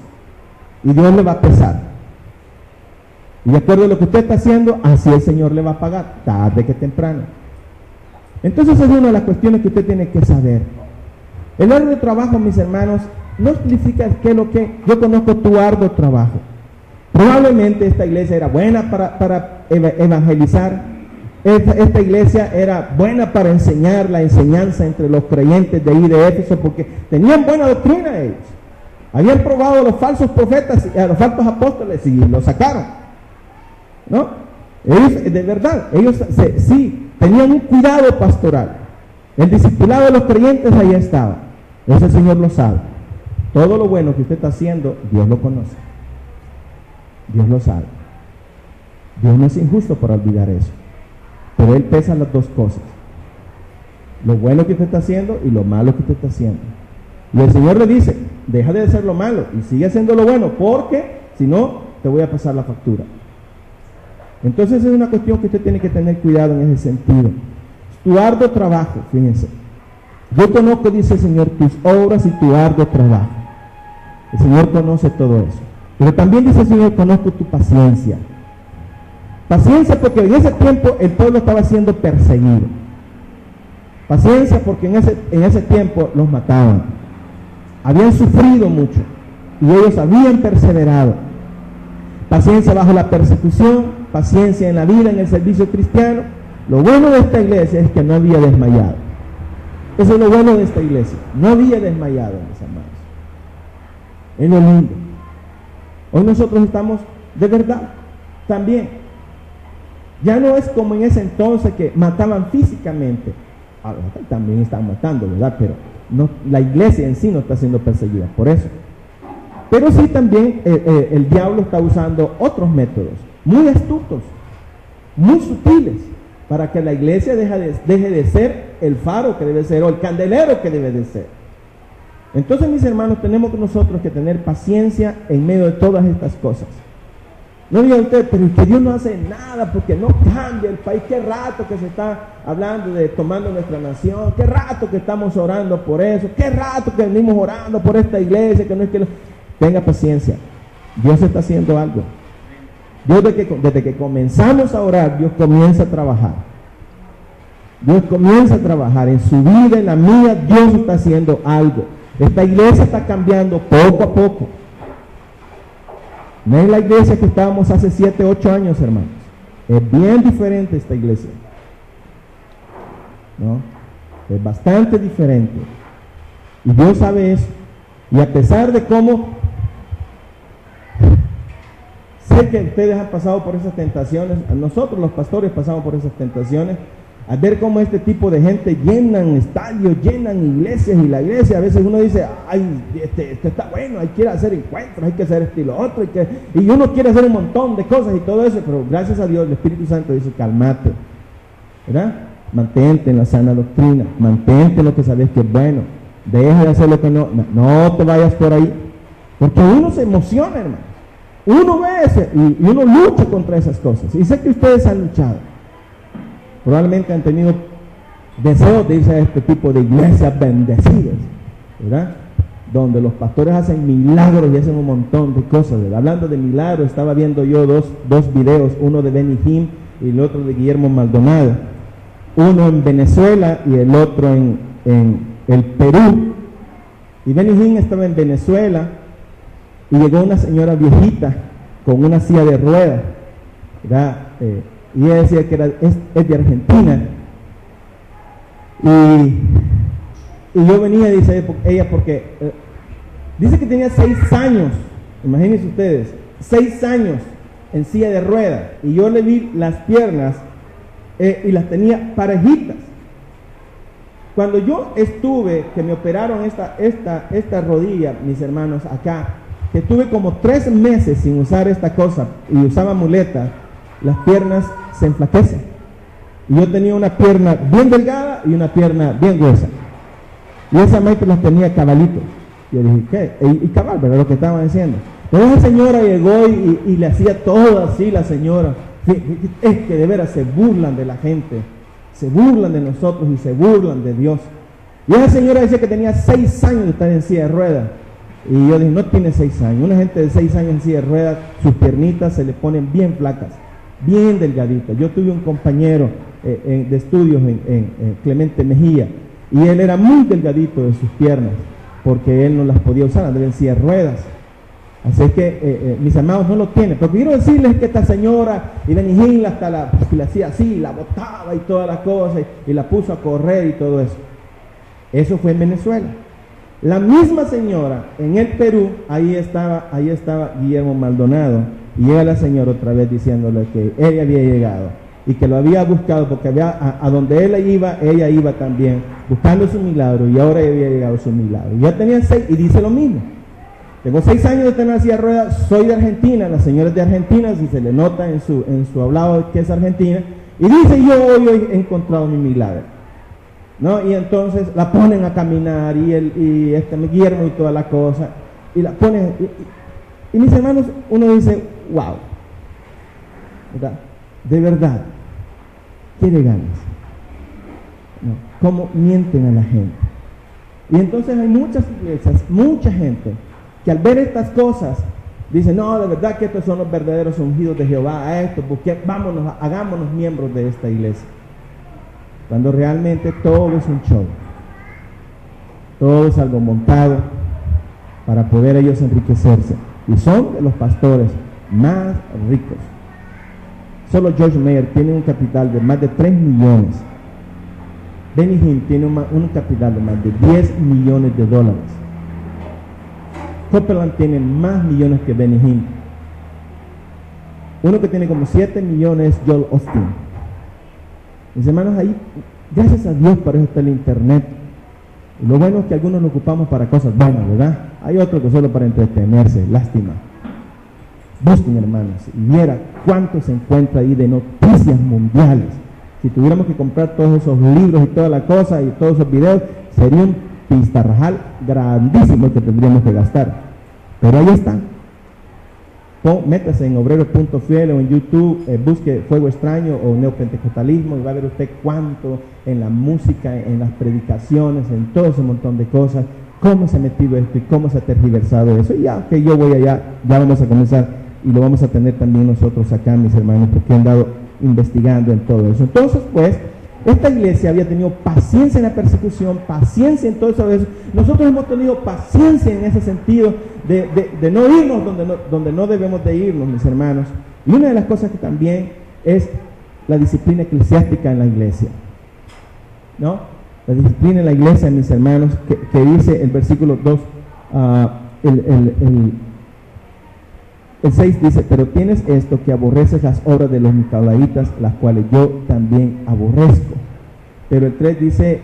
Y Dios le va a pesar. Y de acuerdo a lo que usted está haciendo, así el Señor le va a pagar, tarde que temprano. Entonces es una de las cuestiones que usted tiene que saber. El arduo trabajo, mis hermanos, no significa que lo que yo conozco tu arduo trabajo. Probablemente esta iglesia era buena para evangelizar. Esta iglesia era buena para enseñar la enseñanza entre los creyentes de ahí de Éfeso, porque tenían buena doctrina ellos. Habían probado a los falsos profetas, a los falsos apóstoles, y los sacaron, ¿no? Ellos, de verdad, ellos sí, tenían un cuidado pastoral. El discipulado de los creyentes ahí estaba. Eso el Señor lo sabe. Todo lo bueno que usted está haciendo, Dios lo conoce. Dios lo sabe. Dios no es injusto para olvidar eso. Pero Él pesa las dos cosas. Lo bueno que usted está haciendo y lo malo que usted está haciendo. Y el Señor le dice, deja de hacer lo malo y sigue haciendo lo bueno, porque si no, te voy a pasar la factura. Entonces es una cuestión que usted tiene que tener cuidado en ese sentido. Tu arduo trabajo, fíjense. Yo conozco, dice el Señor, tus obras y tu arduo trabajo. El Señor conoce todo eso. Pero también dice el Señor, conozco tu paciencia. Paciencia porque en ese tiempo el pueblo estaba siendo perseguido. Paciencia porque en ese tiempo los mataban. Habían sufrido mucho y ellos habían perseverado. Paciencia bajo la persecución, paciencia en la vida, en el servicio cristiano. Lo bueno de esta iglesia es que no había desmayado. Eso es lo bueno de esta iglesia. No había desmayado, mis hermanos. Es lo lindo. Hoy nosotros estamos de verdad también. Ya no es como en ese entonces que mataban físicamente. Ahora, también están matando, ¿verdad? Pero no, la iglesia en sí no está siendo perseguida por eso. Pero sí también el diablo está usando otros métodos muy astutos, muy sutiles, para que la iglesia deje de ser el faro que debe ser, o el candelero que debe de ser. Entonces, mis hermanos, tenemos nosotros que tener paciencia en medio de todas estas cosas. No digan ustedes, pero es que Dios no hace nada porque no cambia el país. Qué rato que se está hablando de tomando nuestra nación. Qué rato que estamos orando por eso. Qué rato que venimos orando por esta iglesia. Que no es que tenga paciencia. Dios está haciendo algo. Dios desde que comenzamos a orar, Dios comienza a trabajar. Dios comienza a trabajar en su vida, en la mía. Dios está haciendo algo. Esta iglesia está cambiando poco a poco. No es la iglesia que estábamos hace 7, 8 años, hermanos. Es bien diferente esta iglesia, ¿no? Es bastante diferente. Y Dios sabe eso. Y a pesar de cómo sé que ustedes han pasado por esas tentaciones, nosotros los pastores pasamos por esas tentaciones, al ver cómo este tipo de gente llenan estadios, llenan iglesias, y la iglesia a veces uno dice, ay, esto está bueno, hay que hacer encuentros, hay que hacer esto y lo otro, y uno quiere hacer un montón de cosas y todo eso, pero gracias a Dios el Espíritu Santo dice, cálmate, ¿verdad? Mantente en la sana doctrina, mantente en lo que sabes que es bueno, deja de hacer lo que no te vayas por ahí, porque uno se emociona, hermano, uno ve eso y uno lucha contra esas cosas, y sé que ustedes han luchado. Probablemente han tenido deseos de irse a este tipo de iglesias bendecidas, ¿verdad? Donde los pastores hacen milagros y hacen un montón de cosas, ¿verdad? Hablando de milagros, estaba viendo yo dos videos, uno de Benny Hinn y el otro de Guillermo Maldonado, uno en Venezuela y el otro en el Perú. Y Benny Hinn estaba en Venezuela y llegó una señora viejita con una silla de ruedas, ¿verdad? Y ella decía que es de Argentina. Y yo venía, dice ella, porque dice que tenía 6 años, imagínense ustedes, 6 años en silla de ruedas. Y yo le vi las piernas y las tenía parejitas. Cuando yo estuve, que me operaron esta rodilla, mis hermanos, acá, que estuve como 3 meses sin usar esta cosa y usaba muletas, las piernas se enflaquecen. Y yo tenía una pierna bien delgada y una pierna bien gruesa. Y esa maestra las tenía cabalitos. Yo dije, ¿qué? Y cabal, ¿verdad? Lo que estaban diciendo. Pero esa señora llegó y le hacía todo así, la señora. Es que de veras se burlan de la gente, se burlan de nosotros y se burlan de Dios. Y esa señora decía que tenía 6 años de estar en silla de ruedas. Y yo dije, no tiene 6 años. Una gente de 6 años en silla de ruedas, sus piernitas se le ponen bien flacas, bien delgadita. Yo tuve un compañero de estudios en Clemente Mejía, y él era muy delgadito de sus piernas, porque él no las podía usar, andaba en silla de ruedas. Así es que mis amados no lo tienen. Pero quiero decirles que esta señora, y Benny Hinn hasta la hacía así, la botaba y toda la cosa, y la puso a correr y todo eso. Eso fue en Venezuela. La misma señora en el Perú, ahí estaba Guillermo Maldonado. Y llega la señora otra vez diciéndole que ella había llegado y que lo había buscado, porque a donde ella iba también buscando su milagro, y ahora había llegado su milagro. Ya tenía 6, y dice lo mismo. Tengo 6 años de tener silla de ruedas, soy de Argentina, la señora es de Argentina, si se le nota en su hablado que es argentina, y dice, yo hoy he encontrado mi milagro, ¿no? Y entonces la ponen a caminar, y Guillermo y toda la cosa, y la ponen, y mis hermanos, uno dice, wow, ¿verdad? De verdad, ¿qué le ganas? ¿No? ¿Cómo mienten a la gente? Y entonces hay muchas iglesias, mucha gente, que al ver estas cosas, dicen, no, de verdad que estos son los verdaderos ungidos de Jehová, a esto, porque hagámonos miembros de esta iglesia. Cuando realmente todo es un show, todo es algo montado para poder ellos enriquecerse. Y son de los pastores más ricos. Solo George Mayer tiene un capital de más de 3 millones. Benny Hinn tiene un capital de más de 10 millones de dólares. Copeland tiene más millones que Benny Hinn. Uno que tiene como 7 millones es Joel Osteen. Mis hermanos, ahí, gracias a Dios, para eso está el internet. Y lo bueno es que algunos lo ocupamos para cosas buenas, ¿verdad? Hay otros que solo para entretenerse, lástima. Busquen, hermanos, y viera cuánto se encuentra ahí de noticias mundiales. Si tuviéramos que comprar todos esos libros y toda la cosa y todos esos videos, sería un pistarrajal grandísimo que tendríamos que gastar. Pero ahí están. métase en obrero.fiel o en YouTube, busque Fuego Extraño o Neopentecostalismo y va a ver usted cuánto en la música, en las predicaciones, en todo ese montón de cosas, cómo se ha metido esto y cómo se ha tergiversado eso. Y ya que yo voy allá, ya vamos a comenzar y lo vamos a tener también nosotros acá, mis hermanos, porque han dado investigando en todo eso. Entonces, pues, esta iglesia había tenido paciencia en la persecución, paciencia en todo eso. Nosotros hemos tenido paciencia en ese sentido de no irnos donde no debemos de irnos, mis hermanos. Y una de las cosas que también es la disciplina eclesiástica en la iglesia, ¿no? La disciplina en la iglesia, mis hermanos, que dice el versículo 2, el 6 dice: pero tienes esto, que aborreces las obras de los nicolaítas, las cuales yo también aborrezco. Pero el 3 dice,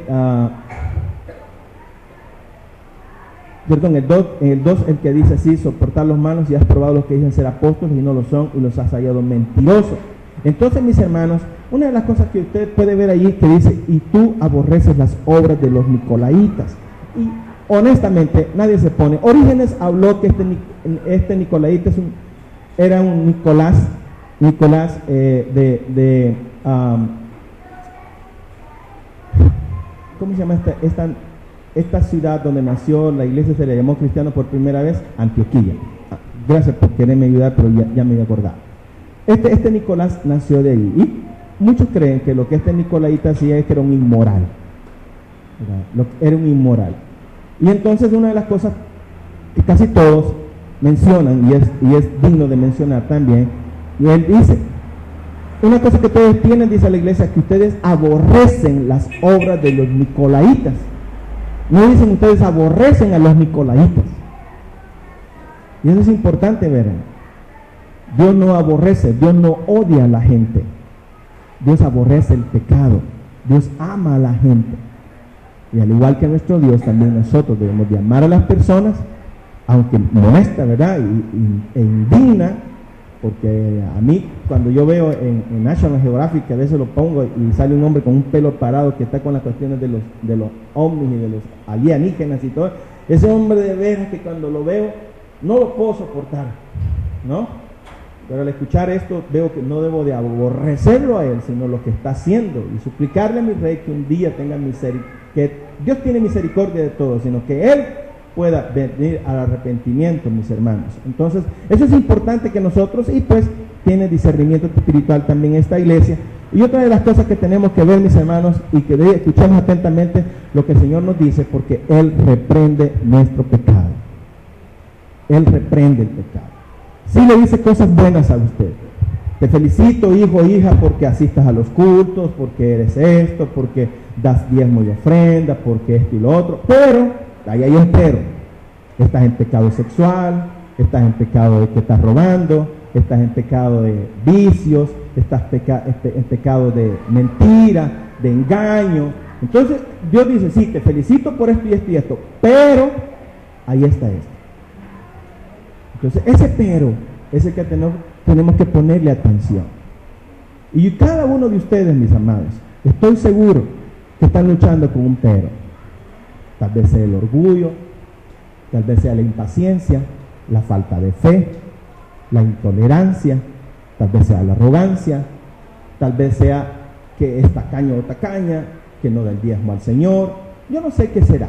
el 2 el que dice así: soportar los malos, y has probado los que dicen ser apóstoles y no lo son, y los has hallado mentirosos. Entonces, mis hermanos, una de las cosas que usted puede ver allí que dice: y tú aborreces las obras de los nicolaítas. Y honestamente nadie se pone. Orígenes habló que este nicolaíta era un Nicolás ¿cómo se llama esta ciudad donde nació la iglesia? Se le llamó cristiano por primera vez, Antioquía. Gracias por quererme ayudar, pero ya me voy a acordar. Este Nicolás nació de ahí, y muchos creen que lo que este nicolaíta hacía es que era un inmoral, era un inmoral. Y entonces una de las cosas que casi todos mencionan, y es digno de mencionar también, y él dice, una cosa que todos tienen, dice la iglesia, que ustedes aborrecen las obras de los nicolaítas. No dicen ustedes aborrecen a los nicolaítas. Y eso es importante ver. Dios no aborrece, Dios no odia a la gente. Dios aborrece el pecado. Dios ama a la gente. Y al igual que nuestro Dios, también nosotros debemos de amar a las personas, aunque molesta, ¿verdad? E indigna, porque a mí, cuando yo veo en National Geographic, que a veces lo pongo y sale un hombre con un pelo parado que está con las cuestiones de los ovnis y de los alienígenas y todo, ese hombre de veras que cuando lo veo, no lo puedo soportar, ¿no? Pero al escuchar esto, veo que no debo de aborrecerlo a él, sino lo que está haciendo, y suplicarle a mi rey que un día tenga misericordia, que Dios tiene misericordia de todos, sino que él pueda venir al arrepentimiento, mis hermanos. Entonces, eso es importante que nosotros, y pues tiene discernimiento espiritual también esta iglesia. Y otra de las cosas que tenemos que ver, mis hermanos, y que escuchemos atentamente lo que el Señor nos dice, porque Él reprende nuestro pecado. Él reprende el pecado. Sí le dice cosas buenas a usted. Te felicito, hijo o hija, porque asistas a los cultos, porque eres esto, porque das diezmo y ofrenda, porque esto y lo otro. Pero, ahí hay un pero. Estás en pecado sexual, estás en pecado de que estás robando, estás en pecado de vicios, estás en pecado de mentira, de engaño. Entonces, Dios dice, sí, te felicito por esto y esto y esto, pero ahí está esto. Entonces, ese pero es el que tenemos que ponerle atención. Y cada uno de ustedes, mis amados, estoy seguro que están luchando con un pero. Tal vez sea el orgullo, tal vez sea la impaciencia, la falta de fe, la intolerancia, tal vez sea la arrogancia, tal vez sea que es tacaño o tacaña, que no da el diezmo al Señor. Yo no sé qué será.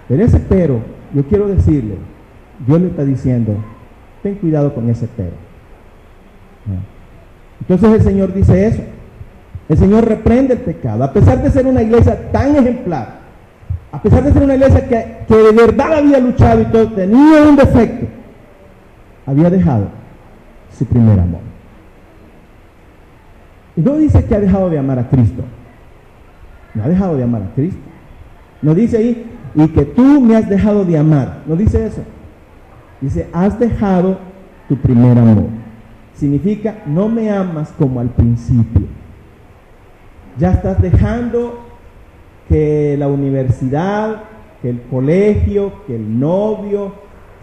Pero ese pero, yo quiero decirle, Dios le está diciendo, ten cuidado con ese pero. Entonces el Señor dice eso. El Señor reprende el pecado. A pesar de ser una iglesia tan ejemplar, a pesar de ser una iglesia que de verdad había luchado y todo, tenía un defecto, había dejado su primer amor. Y no dice que ha dejado de amar a Cristo. No ha dejado de amar a Cristo. No dice ahí, y que tú me has dejado de amar. No dice eso. Dice, has dejado tu primer amor. Significa, no me amas como al principio. Ya estás dejando que la universidad, que el colegio, que el novio,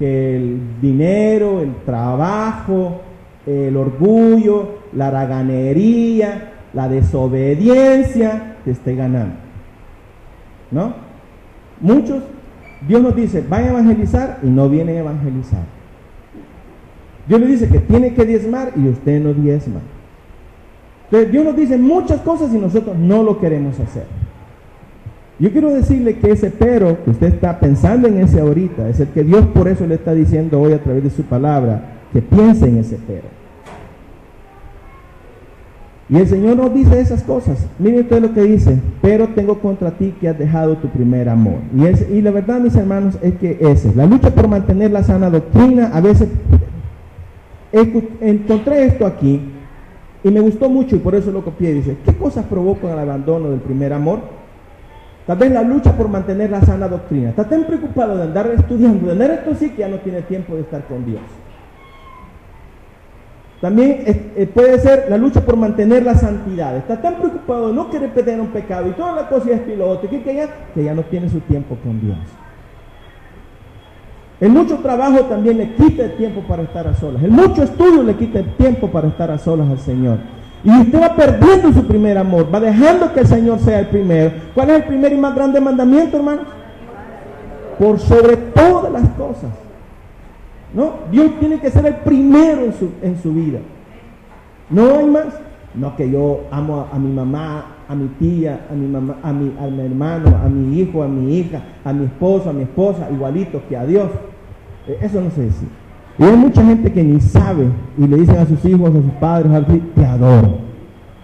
que el dinero, el trabajo, el orgullo, la haraganería, la desobediencia te esté ganando, ¿no? Muchos, Dios nos dice, van a evangelizar y no vienen a evangelizar. Dios le dice que tiene que diezmar y usted no diezma. Entonces Dios nos dice muchas cosas y nosotros no lo queremos hacer. Yo quiero decirle que ese pero que usted está pensando en ese ahorita, es el que Dios por eso le está diciendo hoy a través de su palabra, que piense en ese pero. Y el Señor nos dice esas cosas. Miren usted lo que dice: pero tengo contra ti que has dejado tu primer amor. Y la verdad, mis hermanos, es que la lucha por mantener la sana doctrina, a veces encontré esto aquí y me gustó mucho y por eso lo copié. Dice: ¿qué cosas provocan el abandono del primer amor? Tal vez la lucha por mantener la sana doctrina. Está tan preocupado de andar estudiando, de andar esto sí, que ya no tiene tiempo de estar con Dios. También puede ser la lucha por mantener la santidad. Está tan preocupado de no querer perder un pecado y toda la cosa y esto y lo otro, que ya no tiene su tiempo con Dios. El mucho trabajo también le quita el tiempo para estar a solas. El mucho estudio le quita el tiempo para estar a solas al Señor. Y usted va perdiendo su primer amor, va dejando que el Señor sea el primero. ¿Cuál es el primer y más grande mandamiento, hermanos? Por sobre todas las cosas. ¿No? Dios tiene que ser el primero en su vida. No hay más. No, que yo amo a mi mamá, a mi tía, a mi hermano, a mi hijo, a mi hija, a mi esposo, a mi esposa, igualito que a Dios. Eso no se dice. Y hay mucha gente que ni sabe y le dicen a sus hijos, a sus padres, te adoro.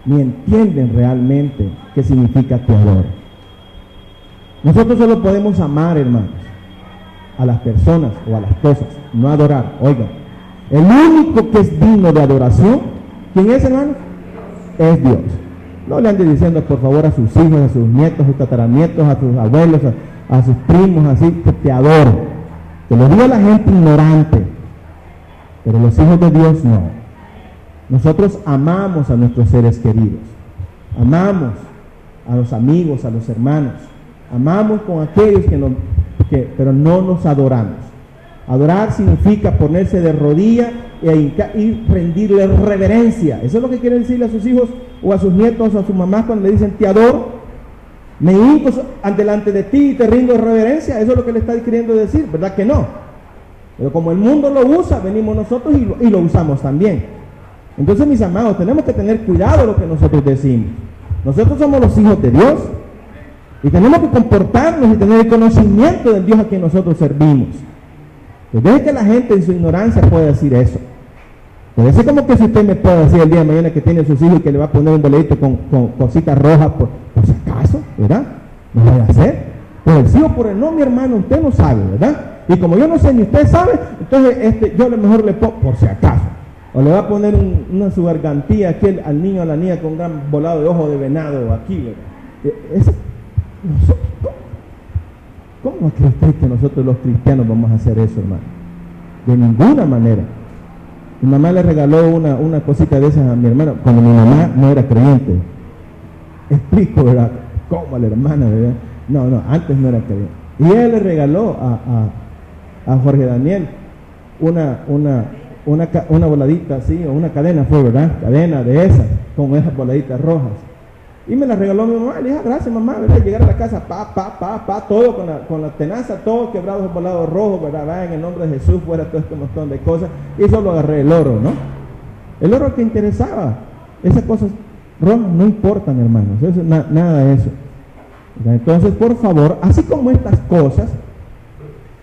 Ni entienden realmente qué significa te adoro. Nosotros solo podemos amar, hermanos, a las personas o a las cosas, no adorar. Oigan, el único que es digno de adoración, ¿quién es, hermano? Es Dios. No le ande diciendo por favor a sus hijos, a sus nietos, a sus tataranietos, a sus abuelos, a sus primos, así, que te adoro. Te lo digo a la gente ignorante, pero los hijos de Dios no. Nosotros amamos a nuestros seres queridos, amamos a los amigos, a los hermanos, amamos con aquellos pero no nos adoramos. Adorar significa ponerse de rodillas y rendirle reverencia. Eso es lo que quieren decirle a sus hijos o a sus nietos o a sus mamás cuando le dicen te adoro, me hinco delante de ti y te rindo reverencia. Eso es lo que le está queriendo decir, ¿verdad que no? Pero como el mundo lo usa, venimos nosotros y lo usamos también. Entonces, mis amados, tenemos que tener cuidado de lo que nosotros decimos. Nosotros somos los hijos de Dios y tenemos que comportarnos y tener el conocimiento del Dios a quien nosotros servimos. Pues deje que la gente en su ignorancia pueda decir eso. Puede ser como que si usted me puede decir el día de mañana que tiene a sus hijos y que le va a poner un boleto con cositas rojas por si acaso, ¿verdad? No lo voy a hacer. Por el sí o por el no, mi hermano, usted no sabe, ¿verdad? Y como yo no sé ni usted sabe, entonces yo a lo mejor le pongo por si acaso. O le va a poner una su gargantilla aquí al niño o a la niña con un gran volado de ojo de venado aquí, ¿verdad? ¿Cómo cree usted que nosotros los cristianos vamos a hacer eso, hermano? De ninguna manera. Mi mamá le regaló una cosita de esas a mi hermano cuando mi mamá no era creyente. Explico, ¿verdad? ¿Cómo a la hermana, verdad? No, antes no era creyente. Y ella le regaló a Jorge Daniel una voladita así, o una cadena fue, ¿verdad? Cadena de esas, con esas voladitas rojas. Y me la regaló mi mamá. Le dije, gracias mamá, ¿verdad? Llegar a la casa, todo con la tenaza, todo quebrado, esos volados rojos, ¿verdad? Va, en el nombre de Jesús, fuera todo este montón de cosas. Y solo agarré el oro, ¿no? El oro que interesaba. Esas cosas rojas no importan, hermanos. Eso, nada de eso. Entonces, por favor, así como estas cosas,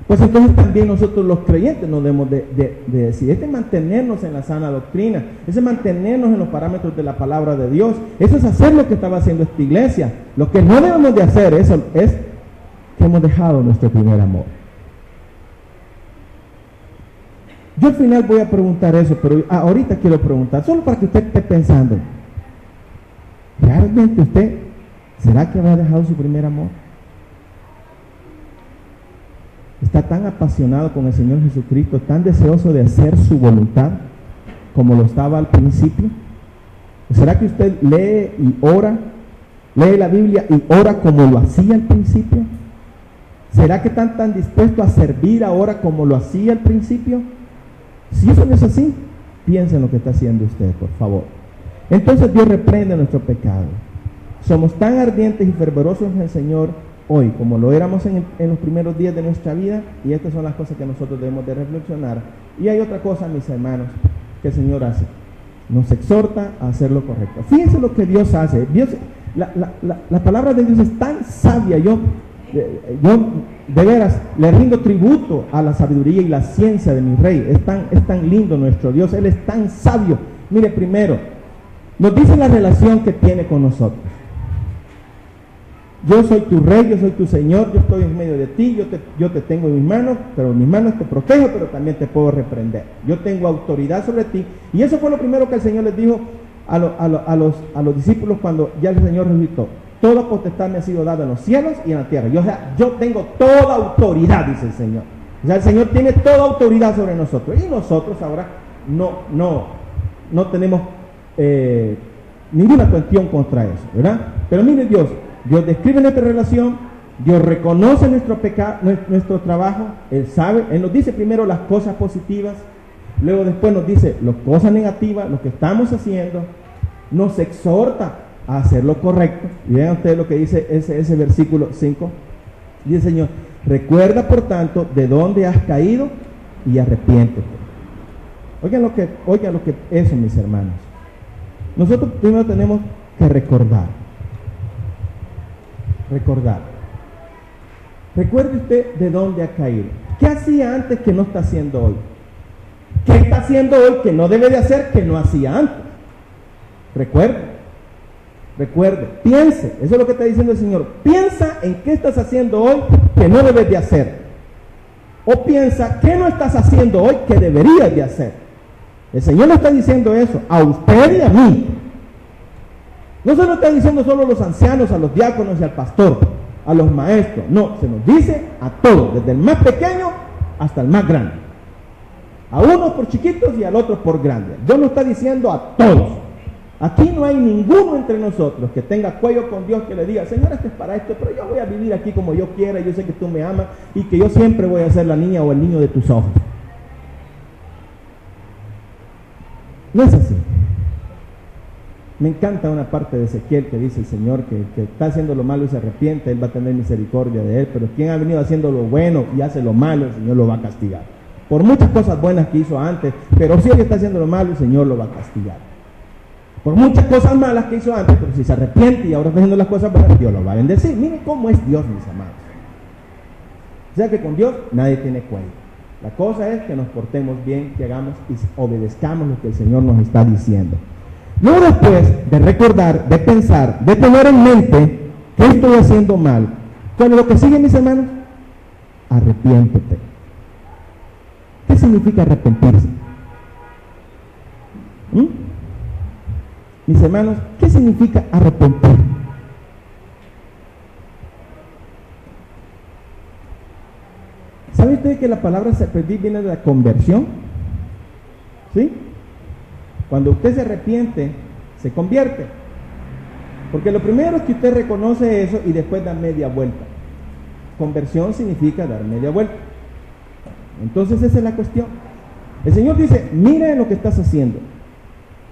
pues entonces también nosotros los creyentes nos debemos de decir, es de mantenernos en la sana doctrina, es de mantenernos en los parámetros de la palabra de Dios. Eso es hacer lo que estaba haciendo esta iglesia. Lo que no debemos de hacer es que hemos dejado nuestro primer amor. Yo al final voy a preguntar eso, pero ahorita quiero preguntar, solo para que usted esté pensando, ¿realmente usted, será que habrá dejado su primer amor? ¿Está tan apasionado con el Señor Jesucristo, tan deseoso de hacer su voluntad como lo estaba al principio? ¿Será que usted lee y ora, lee la Biblia y ora como lo hacía al principio? ¿Será que está tan dispuesto a servir ahora como lo hacía al principio? Si eso no es así, piense en lo que está haciendo usted, por favor. Entonces Dios reprende nuestro pecado. Somos tan ardientes y fervorosos en el Señor hoy como lo éramos en los primeros días de nuestra vida, y estas son las cosas que nosotros debemos de reflexionar Y hay otra cosa, mis hermanos, que el Señor hace. Nos exhorta a hacer lo correcto. Fíjense lo que Dios hace. Dios, la palabra de Dios es tan sabia. Yo de veras le rindo tributo a la sabiduría y la ciencia de mi Rey. Es tan lindo nuestro Dios. Él es tan sabio. Mire, primero, nos dice la relación que tiene con nosotros. Yo soy tu Rey, yo soy tu Señor, yo estoy en medio de ti, yo te tengo en mis manos, pero en mis manos te protejo, pero también te puedo reprender. Yo tengo autoridad sobre ti. Y eso fue lo primero que el Señor les dijo a los discípulos cuando ya el Señor resucitó. Toda potestad me ha sido dada en los cielos y en la tierra. Yo tengo toda autoridad, dice el Señor. O sea, el Señor tiene toda autoridad sobre nosotros. Y nosotros ahora no tenemos ninguna cuestión contra eso, ¿verdad? Pero mire, Dios describe nuestra relación, Dios reconoce nuestro pecado, nuestro trabajo, Él sabe, Él nos dice primero las cosas positivas, luego después nos dice las cosas negativas, lo que estamos haciendo, nos exhorta a hacer lo correcto. Y vean ustedes lo que dice ese versículo 5, dice el Señor, recuerda por tanto de dónde has caído y arrepiéntete. Oigan lo que eso, mis hermanos. Nosotros primero tenemos que recordar. Recuerde usted de dónde ha caído. ¿Qué hacía antes que no está haciendo hoy? ¿Qué está haciendo hoy que no debe de hacer que no hacía antes? Recuerde, piense. Eso es lo que está diciendo el Señor. Piensa en qué estás haciendo hoy que no debes de hacer. O piensa qué no estás haciendo hoy que deberías de hacer. El Señor no está diciendo eso a usted y a mí. No se lo está diciendo solo a los ancianos, a los diáconos y al pastor, a los maestros. No, se nos dice a todos, desde el más pequeño hasta el más grande. A unos por chiquitos y al otro por grandes. Dios nos está diciendo a todos. Aquí no hay ninguno entre nosotros que tenga cuello con Dios que le diga, Señor, esto es para esto, pero yo voy a vivir aquí como yo quiera, yo sé que tú me amas y que yo siempre voy a ser la niña o el niño de tus ojos. No es así. Me encanta una parte de Ezequiel que dice el Señor que está haciendo lo malo y se arrepiente, Él va a tener misericordia de él, pero quien ha venido haciendo lo bueno y hace lo malo, el Señor lo va a castigar. Por muchas cosas buenas que hizo antes, pero si él está haciendo lo malo, el Señor lo va a castigar. Por muchas cosas malas que hizo antes, pero si se arrepiente y ahora está haciendo las cosas buenas, Dios lo va a bendecir. Miren cómo es Dios, mis amados. O sea que con Dios nadie tiene cuello. La cosa es que nos portemos bien, que hagamos y obedezcamos lo que el Señor nos está diciendo. Luego después de recordar, de pensar, de tener en mente que estoy haciendo mal, ¿cuál es lo que sigue, mis hermanos? Arrepiéntete. ¿Qué significa arrepentirse? Mis hermanos, ¿qué significa arrepentir? ¿Sabe usted que la palabra arrepentir viene de la conversión? ¿Sí? Cuando usted se arrepiente, se convierte. Porque lo primero es que usted reconoce eso y después da media vuelta. Conversión significa dar media vuelta. Entonces esa es la cuestión. El Señor dice, mira lo que estás haciendo.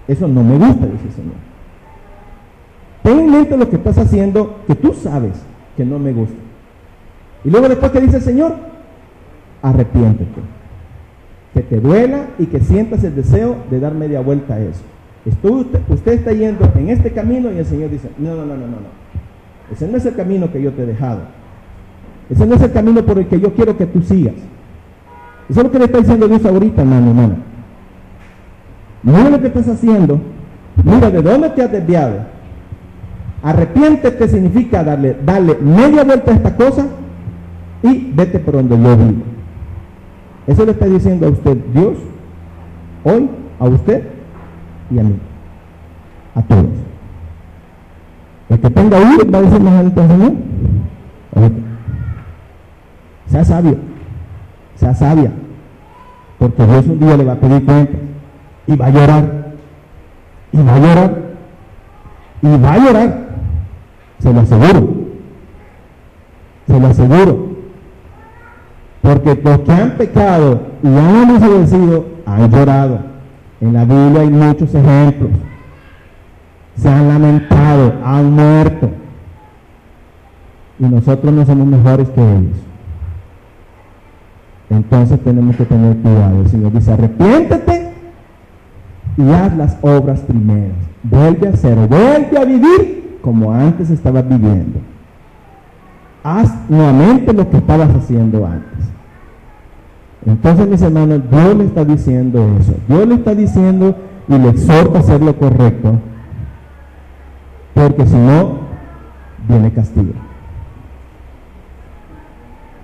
Eso no me gusta, dice el Señor. Ten en mente lo que estás haciendo, que tú sabes que no me gusta. Y luego después que dice el Señor, arrepiéntete. Que te duela y que sientas el deseo de dar media vuelta a eso. Usted está yendo en este camino y el Señor dice, no. Ese no es el camino que yo te he dejado. Ese no es el camino por el que yo quiero que tú sigas. Eso es lo que le está diciendo Dios ahorita, hermano. Mira lo que estás haciendo. Mira de dónde te has desviado. Arrepiéntete significa darle media vuelta a esta cosa y vete por donde yo vivo. Eso le está diciendo a usted Dios, hoy, a usted y a mí, a todos. El que tenga oídos va a decir más alto al Señor. Sea sabio, sea sabia, porque Dios un día le va a pedir cuentas y va a llorar, y va a llorar, y va a llorar, se lo aseguro. Porque los que han pecado y han desobedecido han llorado. En la Biblia hay muchos ejemplos. Se han lamentado, han muerto. Y nosotros no somos mejores que ellos. entonces tenemos que tener cuidado. El Señor dice, arrepiéntete y haz las obras primeras. Vuelve a hacer, vuelve a vivir como antes estabas viviendo. Haz nuevamente lo que estabas haciendo antes. Entonces, mis hermanos, Dios le está diciendo eso. Dios le está diciendo y le exhorta a hacer lo correcto, porque si no, viene castigo.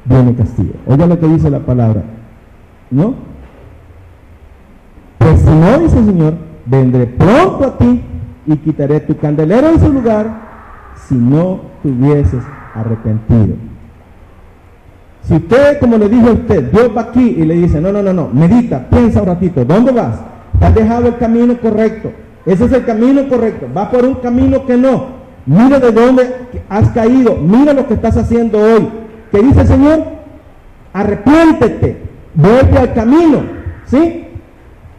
Viene castigo. Oiga lo que dice la palabra, ¿no? Pues si no, dice el Señor, vendré pronto a ti y quitaré tu candelero de su lugar si no te hubieses arrepentido. Si usted, como le dije a usted, Dios va aquí y le dice, no, medita, piensa un ratito, ¿dónde vas? Te has dejado el camino correcto, ese es el camino correcto, vas por un camino que no, mira de dónde has caído, mira lo que estás haciendo hoy. ¿Qué dice el Señor? Arrepiéntete, vuelve al camino, ¿sí?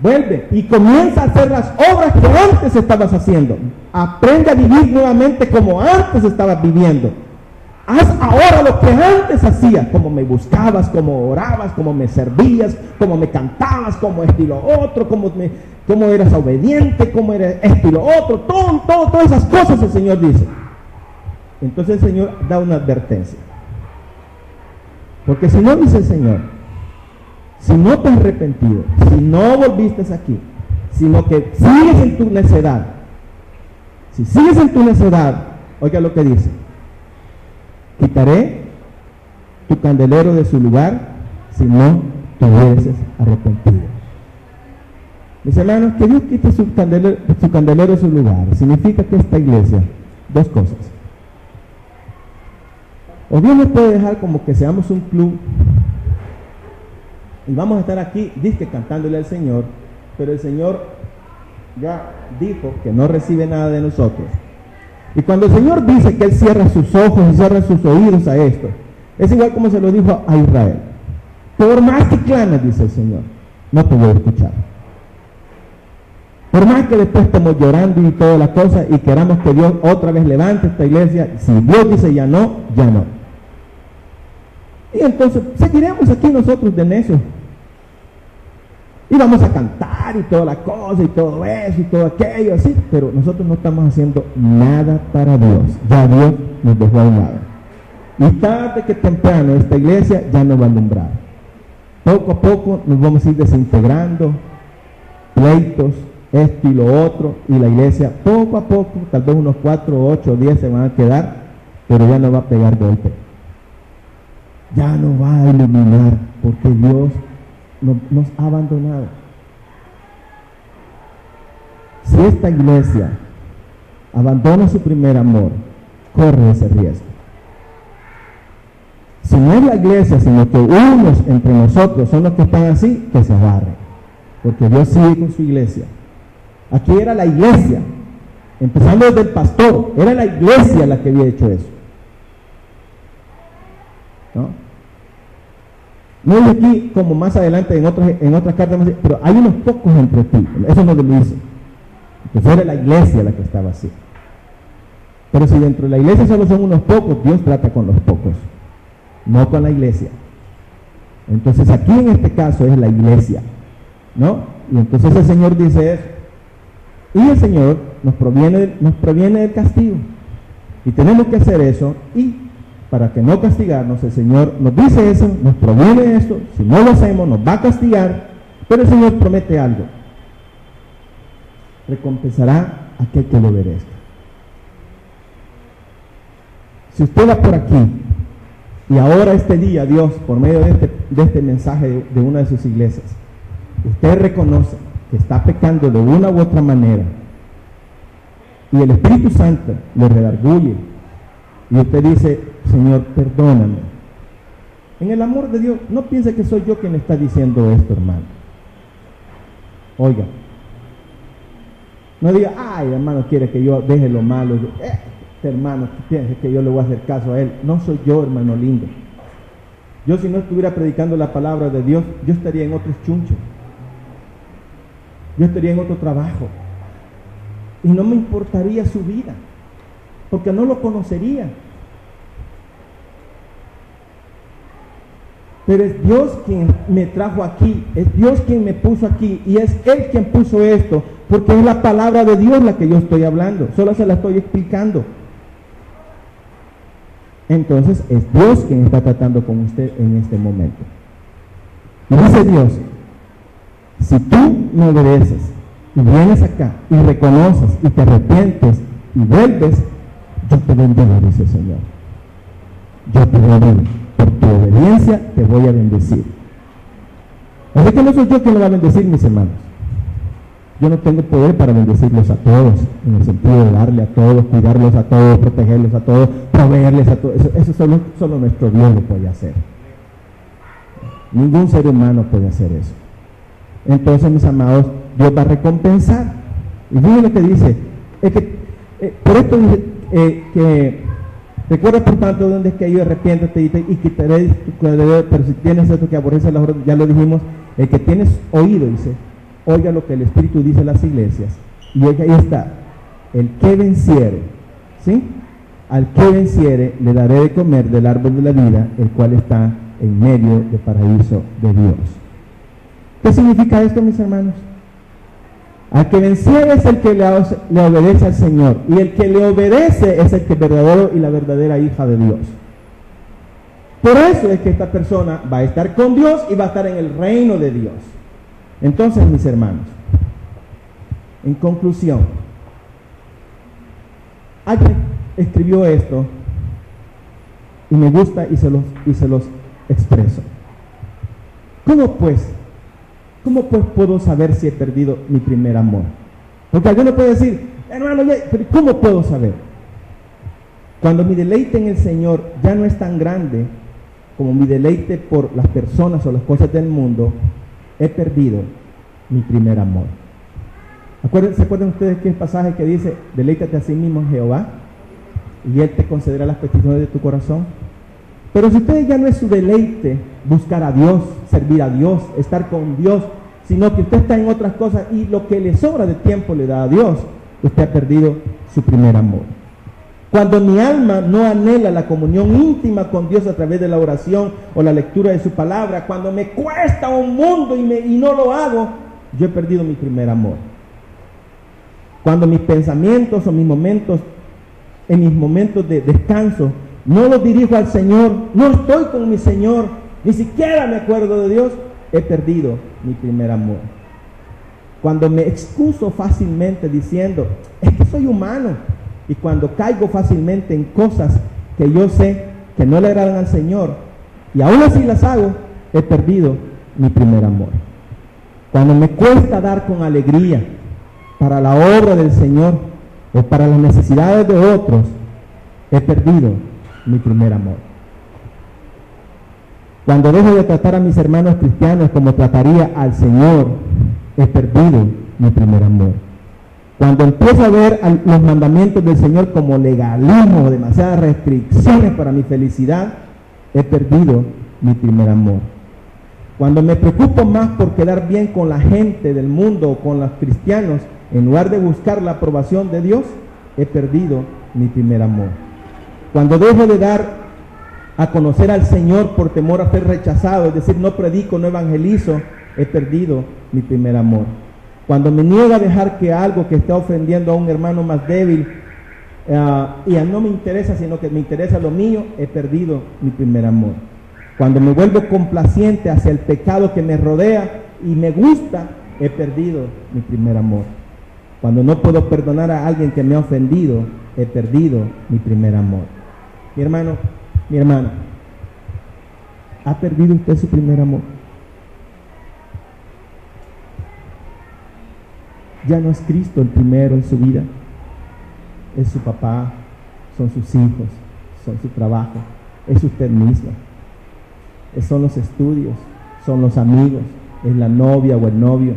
Vuelve y comienza a hacer las obras que antes estabas haciendo. Aprende a vivir nuevamente como antes estabas viviendo. Haz ahora lo que antes hacías, como me buscabas, como orabas, como me servías, como me cantabas, como esto y lo otro, como eras obediente, como eras esto y lo otro, todas esas cosas el Señor dice. Entonces el Señor da una advertencia. Porque si no, dice el Señor, si no te has arrepentido, si no volviste aquí, sino que sigues en tu necedad, si sigues en tu necedad, oiga lo que dice, quitaré tu candelero de su lugar si no te hubieses arrepentido. Mis hermanos, que Dios quite su candelero de su lugar significa que esta iglesia, dos cosas. O Dios nos puede dejar como que seamos un club y vamos a estar aquí, dizque cantándole al Señor, pero el Señor ya dijo que no recibe nada de nosotros. Y cuando el Señor dice que Él cierra sus ojos y cierra sus oídos a esto, es igual como se lo dijo a Israel. Por más que clames, dice el Señor, no te voy a escuchar. Por más que después estemos llorando y toda la cosa y queramos que Dios otra vez levante esta iglesia, si Dios dice ya no, ya no. Y entonces seguiremos aquí nosotros de necios. Y vamos a cantar y toda la cosa y todo eso y todo aquello así, pero nosotros no estamos haciendo nada para Dios. Ya Dios nos dejó a un lado. Y tarde que temprano esta iglesia ya nos va a alumbrar. Poco a poco nos vamos a ir desintegrando, pleitos, esto y lo otro, y la iglesia poco a poco, tal vez unos 4, 8, 10 se van a quedar, pero ya no va a pegar golpe. Ya no va a iluminar, porque Dios nos ha abandonado. Si esta iglesia abandona su primer amor, corre ese riesgo. Si no es la iglesia, sino que unos entre nosotros son los que están así, que se agarren, porque Dios sigue con su iglesia. Aquí era la iglesia, empezando desde el pastor, era la iglesia la que había hecho eso. No es aquí como más adelante en otras cartas, pero hay unos pocos entre ti, eso no lo dice. Entonces era la iglesia la que estaba así. Pero si dentro de la iglesia solo son unos pocos, Dios trata con los pocos, no con la iglesia. Entonces aquí en este caso es la iglesia, ¿no? Y entonces el Señor dice eso. Y el Señor nos proviene del castigo. Y tenemos que hacer eso, y para que no castigarnos, el Señor nos dice eso, nos proviene eso, si no lo hacemos nos va a castigar, pero el Señor promete algo: recompensará a aquel que lo obedezca. Si usted va por aquí, y ahora este día Dios, por medio de este mensaje de una de sus iglesias, usted reconoce que está pecando de una u otra manera, y el Espíritu Santo le redarguye, y usted dice: Señor, perdóname. En el amor de Dios, no piense que soy yo quien le está diciendo esto, hermano. Oiga, no diga: ay, hermano, quiere que yo deje lo malo. Hermano, piense que yo le voy a hacer caso a él. No soy yo, hermano lindo. Yo, si no estuviera predicando la palabra de Dios, yo estaría en otros chunchos. Yo estaría en otro trabajo. Y no me importaría su vida, porque no lo conocería. Pero es Dios quien me trajo aquí, es Dios quien me puso aquí, y es Él quien puso esto, porque es la palabra de Dios la que yo estoy hablando, solo se la estoy explicando. Entonces es Dios quien está tratando con usted en este momento. Y dice Dios, si tú me obedeces y vienes acá y reconoces y te arrepientes y vuelves, yo te bendigo, dice el Señor. Yo te bendigo. Por tu obediencia te voy a bendecir. Así que no soy yo quien lo va a bendecir, mis hermanos. Yo no tengo poder para bendecirlos a todos, en el sentido de darle a todos, cuidarlos a todos, protegerlos a todos, proveerles a todos. Eso solo nuestro Dios lo puede hacer. Ningún ser humano puede hacer eso. Entonces, mis amados, Dios va a recompensar. Y miren lo que dice. Por esto dice que recuerda por tanto donde es que yo arrepiéntate y quitaré tu cuadrero, pero si tienes esto que aborrece las horas, ya lo dijimos, el que tienes oído, dice, oiga lo que el Espíritu dice a las iglesias. Y oiga, ahí está, el que venciere, ¿sí? Al que venciere le daré de comer del árbol de la vida, el cual está en medio del paraíso de Dios. ¿Qué significa esto, mis hermanos? Al que venciere es el que le obedece al Señor, y el que le obedece es el que es verdadero y la verdadera hija de Dios. Por eso es que esta persona va a estar con Dios y va a estar en el reino de Dios. Entonces, mis hermanos, en conclusión, alguien escribió esto y me gusta y se los expreso. ¿Cómo pues puedo saber si he perdido mi primer amor? Porque alguno puede decir, hermano, pero ¿cómo puedo saber? Cuando mi deleite en el Señor ya no es tan grande como mi deleite por las personas o las cosas del mundo, he perdido mi primer amor. ¿Se acuerdan ustedes que el pasaje que dice, deleítate a sí mismo en Jehová y Él te concederá las peticiones de tu corazón? Pero si usted ya no es su deleite buscar a Dios, servir a Dios, estar con Dios, sino que usted está en otras cosas y lo que le sobra de tiempo le da a Dios, usted ha perdido su primer amor. Cuando mi alma no anhela la comunión íntima con Dios a través de la oración o la lectura de su palabra, cuando me cuesta un mundo y no lo hago, yo he perdido mi primer amor. Cuando mis pensamientos o mis momentos, en mis momentos de descanso, no los dirijo al Señor, no estoy con mi Señor, ni siquiera me acuerdo de Dios, he perdido mi primer amor. Cuando me excuso fácilmente diciendo, es que soy humano, y cuando caigo fácilmente en cosas que yo sé que no le agradan al Señor, y aún así las hago, he perdido mi primer amor. Cuando me cuesta dar con alegría para la obra del Señor o para las necesidades de otros, he perdido mi primer amor. Cuando dejo de tratar a mis hermanos cristianos como trataría al Señor, he perdido mi primer amor. Cuando empiezo a ver los mandamientos del Señor como legalismo o demasiadas restricciones para mi felicidad, he perdido mi primer amor. Cuando me preocupo más por quedar bien con la gente del mundo o con los cristianos, en lugar de buscar la aprobación de Dios, he perdido mi primer amor. Cuando dejo de dar a conocer al Señor por temor a ser rechazado, es decir, no predico, no evangelizo, he perdido mi primer amor. Cuando me niego a dejar que algo que está ofendiendo a un hermano más débil y no me interesa, sino que me interesa lo mío, he perdido mi primer amor. Cuando me vuelvo complaciente hacia el pecado que me rodea y me gusta, he perdido mi primer amor. Cuando no puedo perdonar a alguien que me ha ofendido, he perdido mi primer amor. Mi hermano, mi hermana, ¿ha perdido usted su primer amor? Ya no es Cristo el primero en su vida, es su papá, son sus hijos, son su trabajo, es usted misma, son los estudios, son los amigos, es la novia o el novio.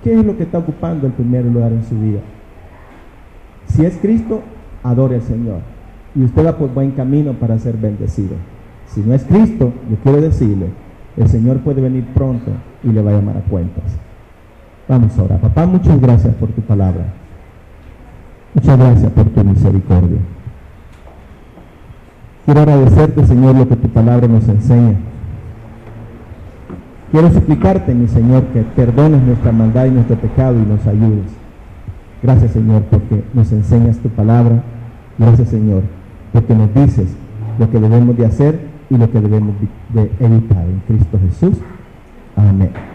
¿Qué es lo que está ocupando el primer lugar en su vida? Si es Cristo, adore al Señor y usted va por buen camino para ser bendecido. Si no es Cristo, yo quiero decirle, el Señor puede venir pronto y le va a llamar a cuentas. Vamos a orar. Papá, muchas gracias por tu palabra. Muchas gracias por tu misericordia. Quiero agradecerte, Señor, lo que tu palabra nos enseña. Quiero suplicarte, mi Señor, que perdones nuestra maldad y nuestro pecado y nos ayudes. Gracias, Señor, porque nos enseñas tu palabra. Gracias, Señor, porque nos dices lo que debemos de hacer y lo que debemos de evitar. En Cristo Jesús. Amén.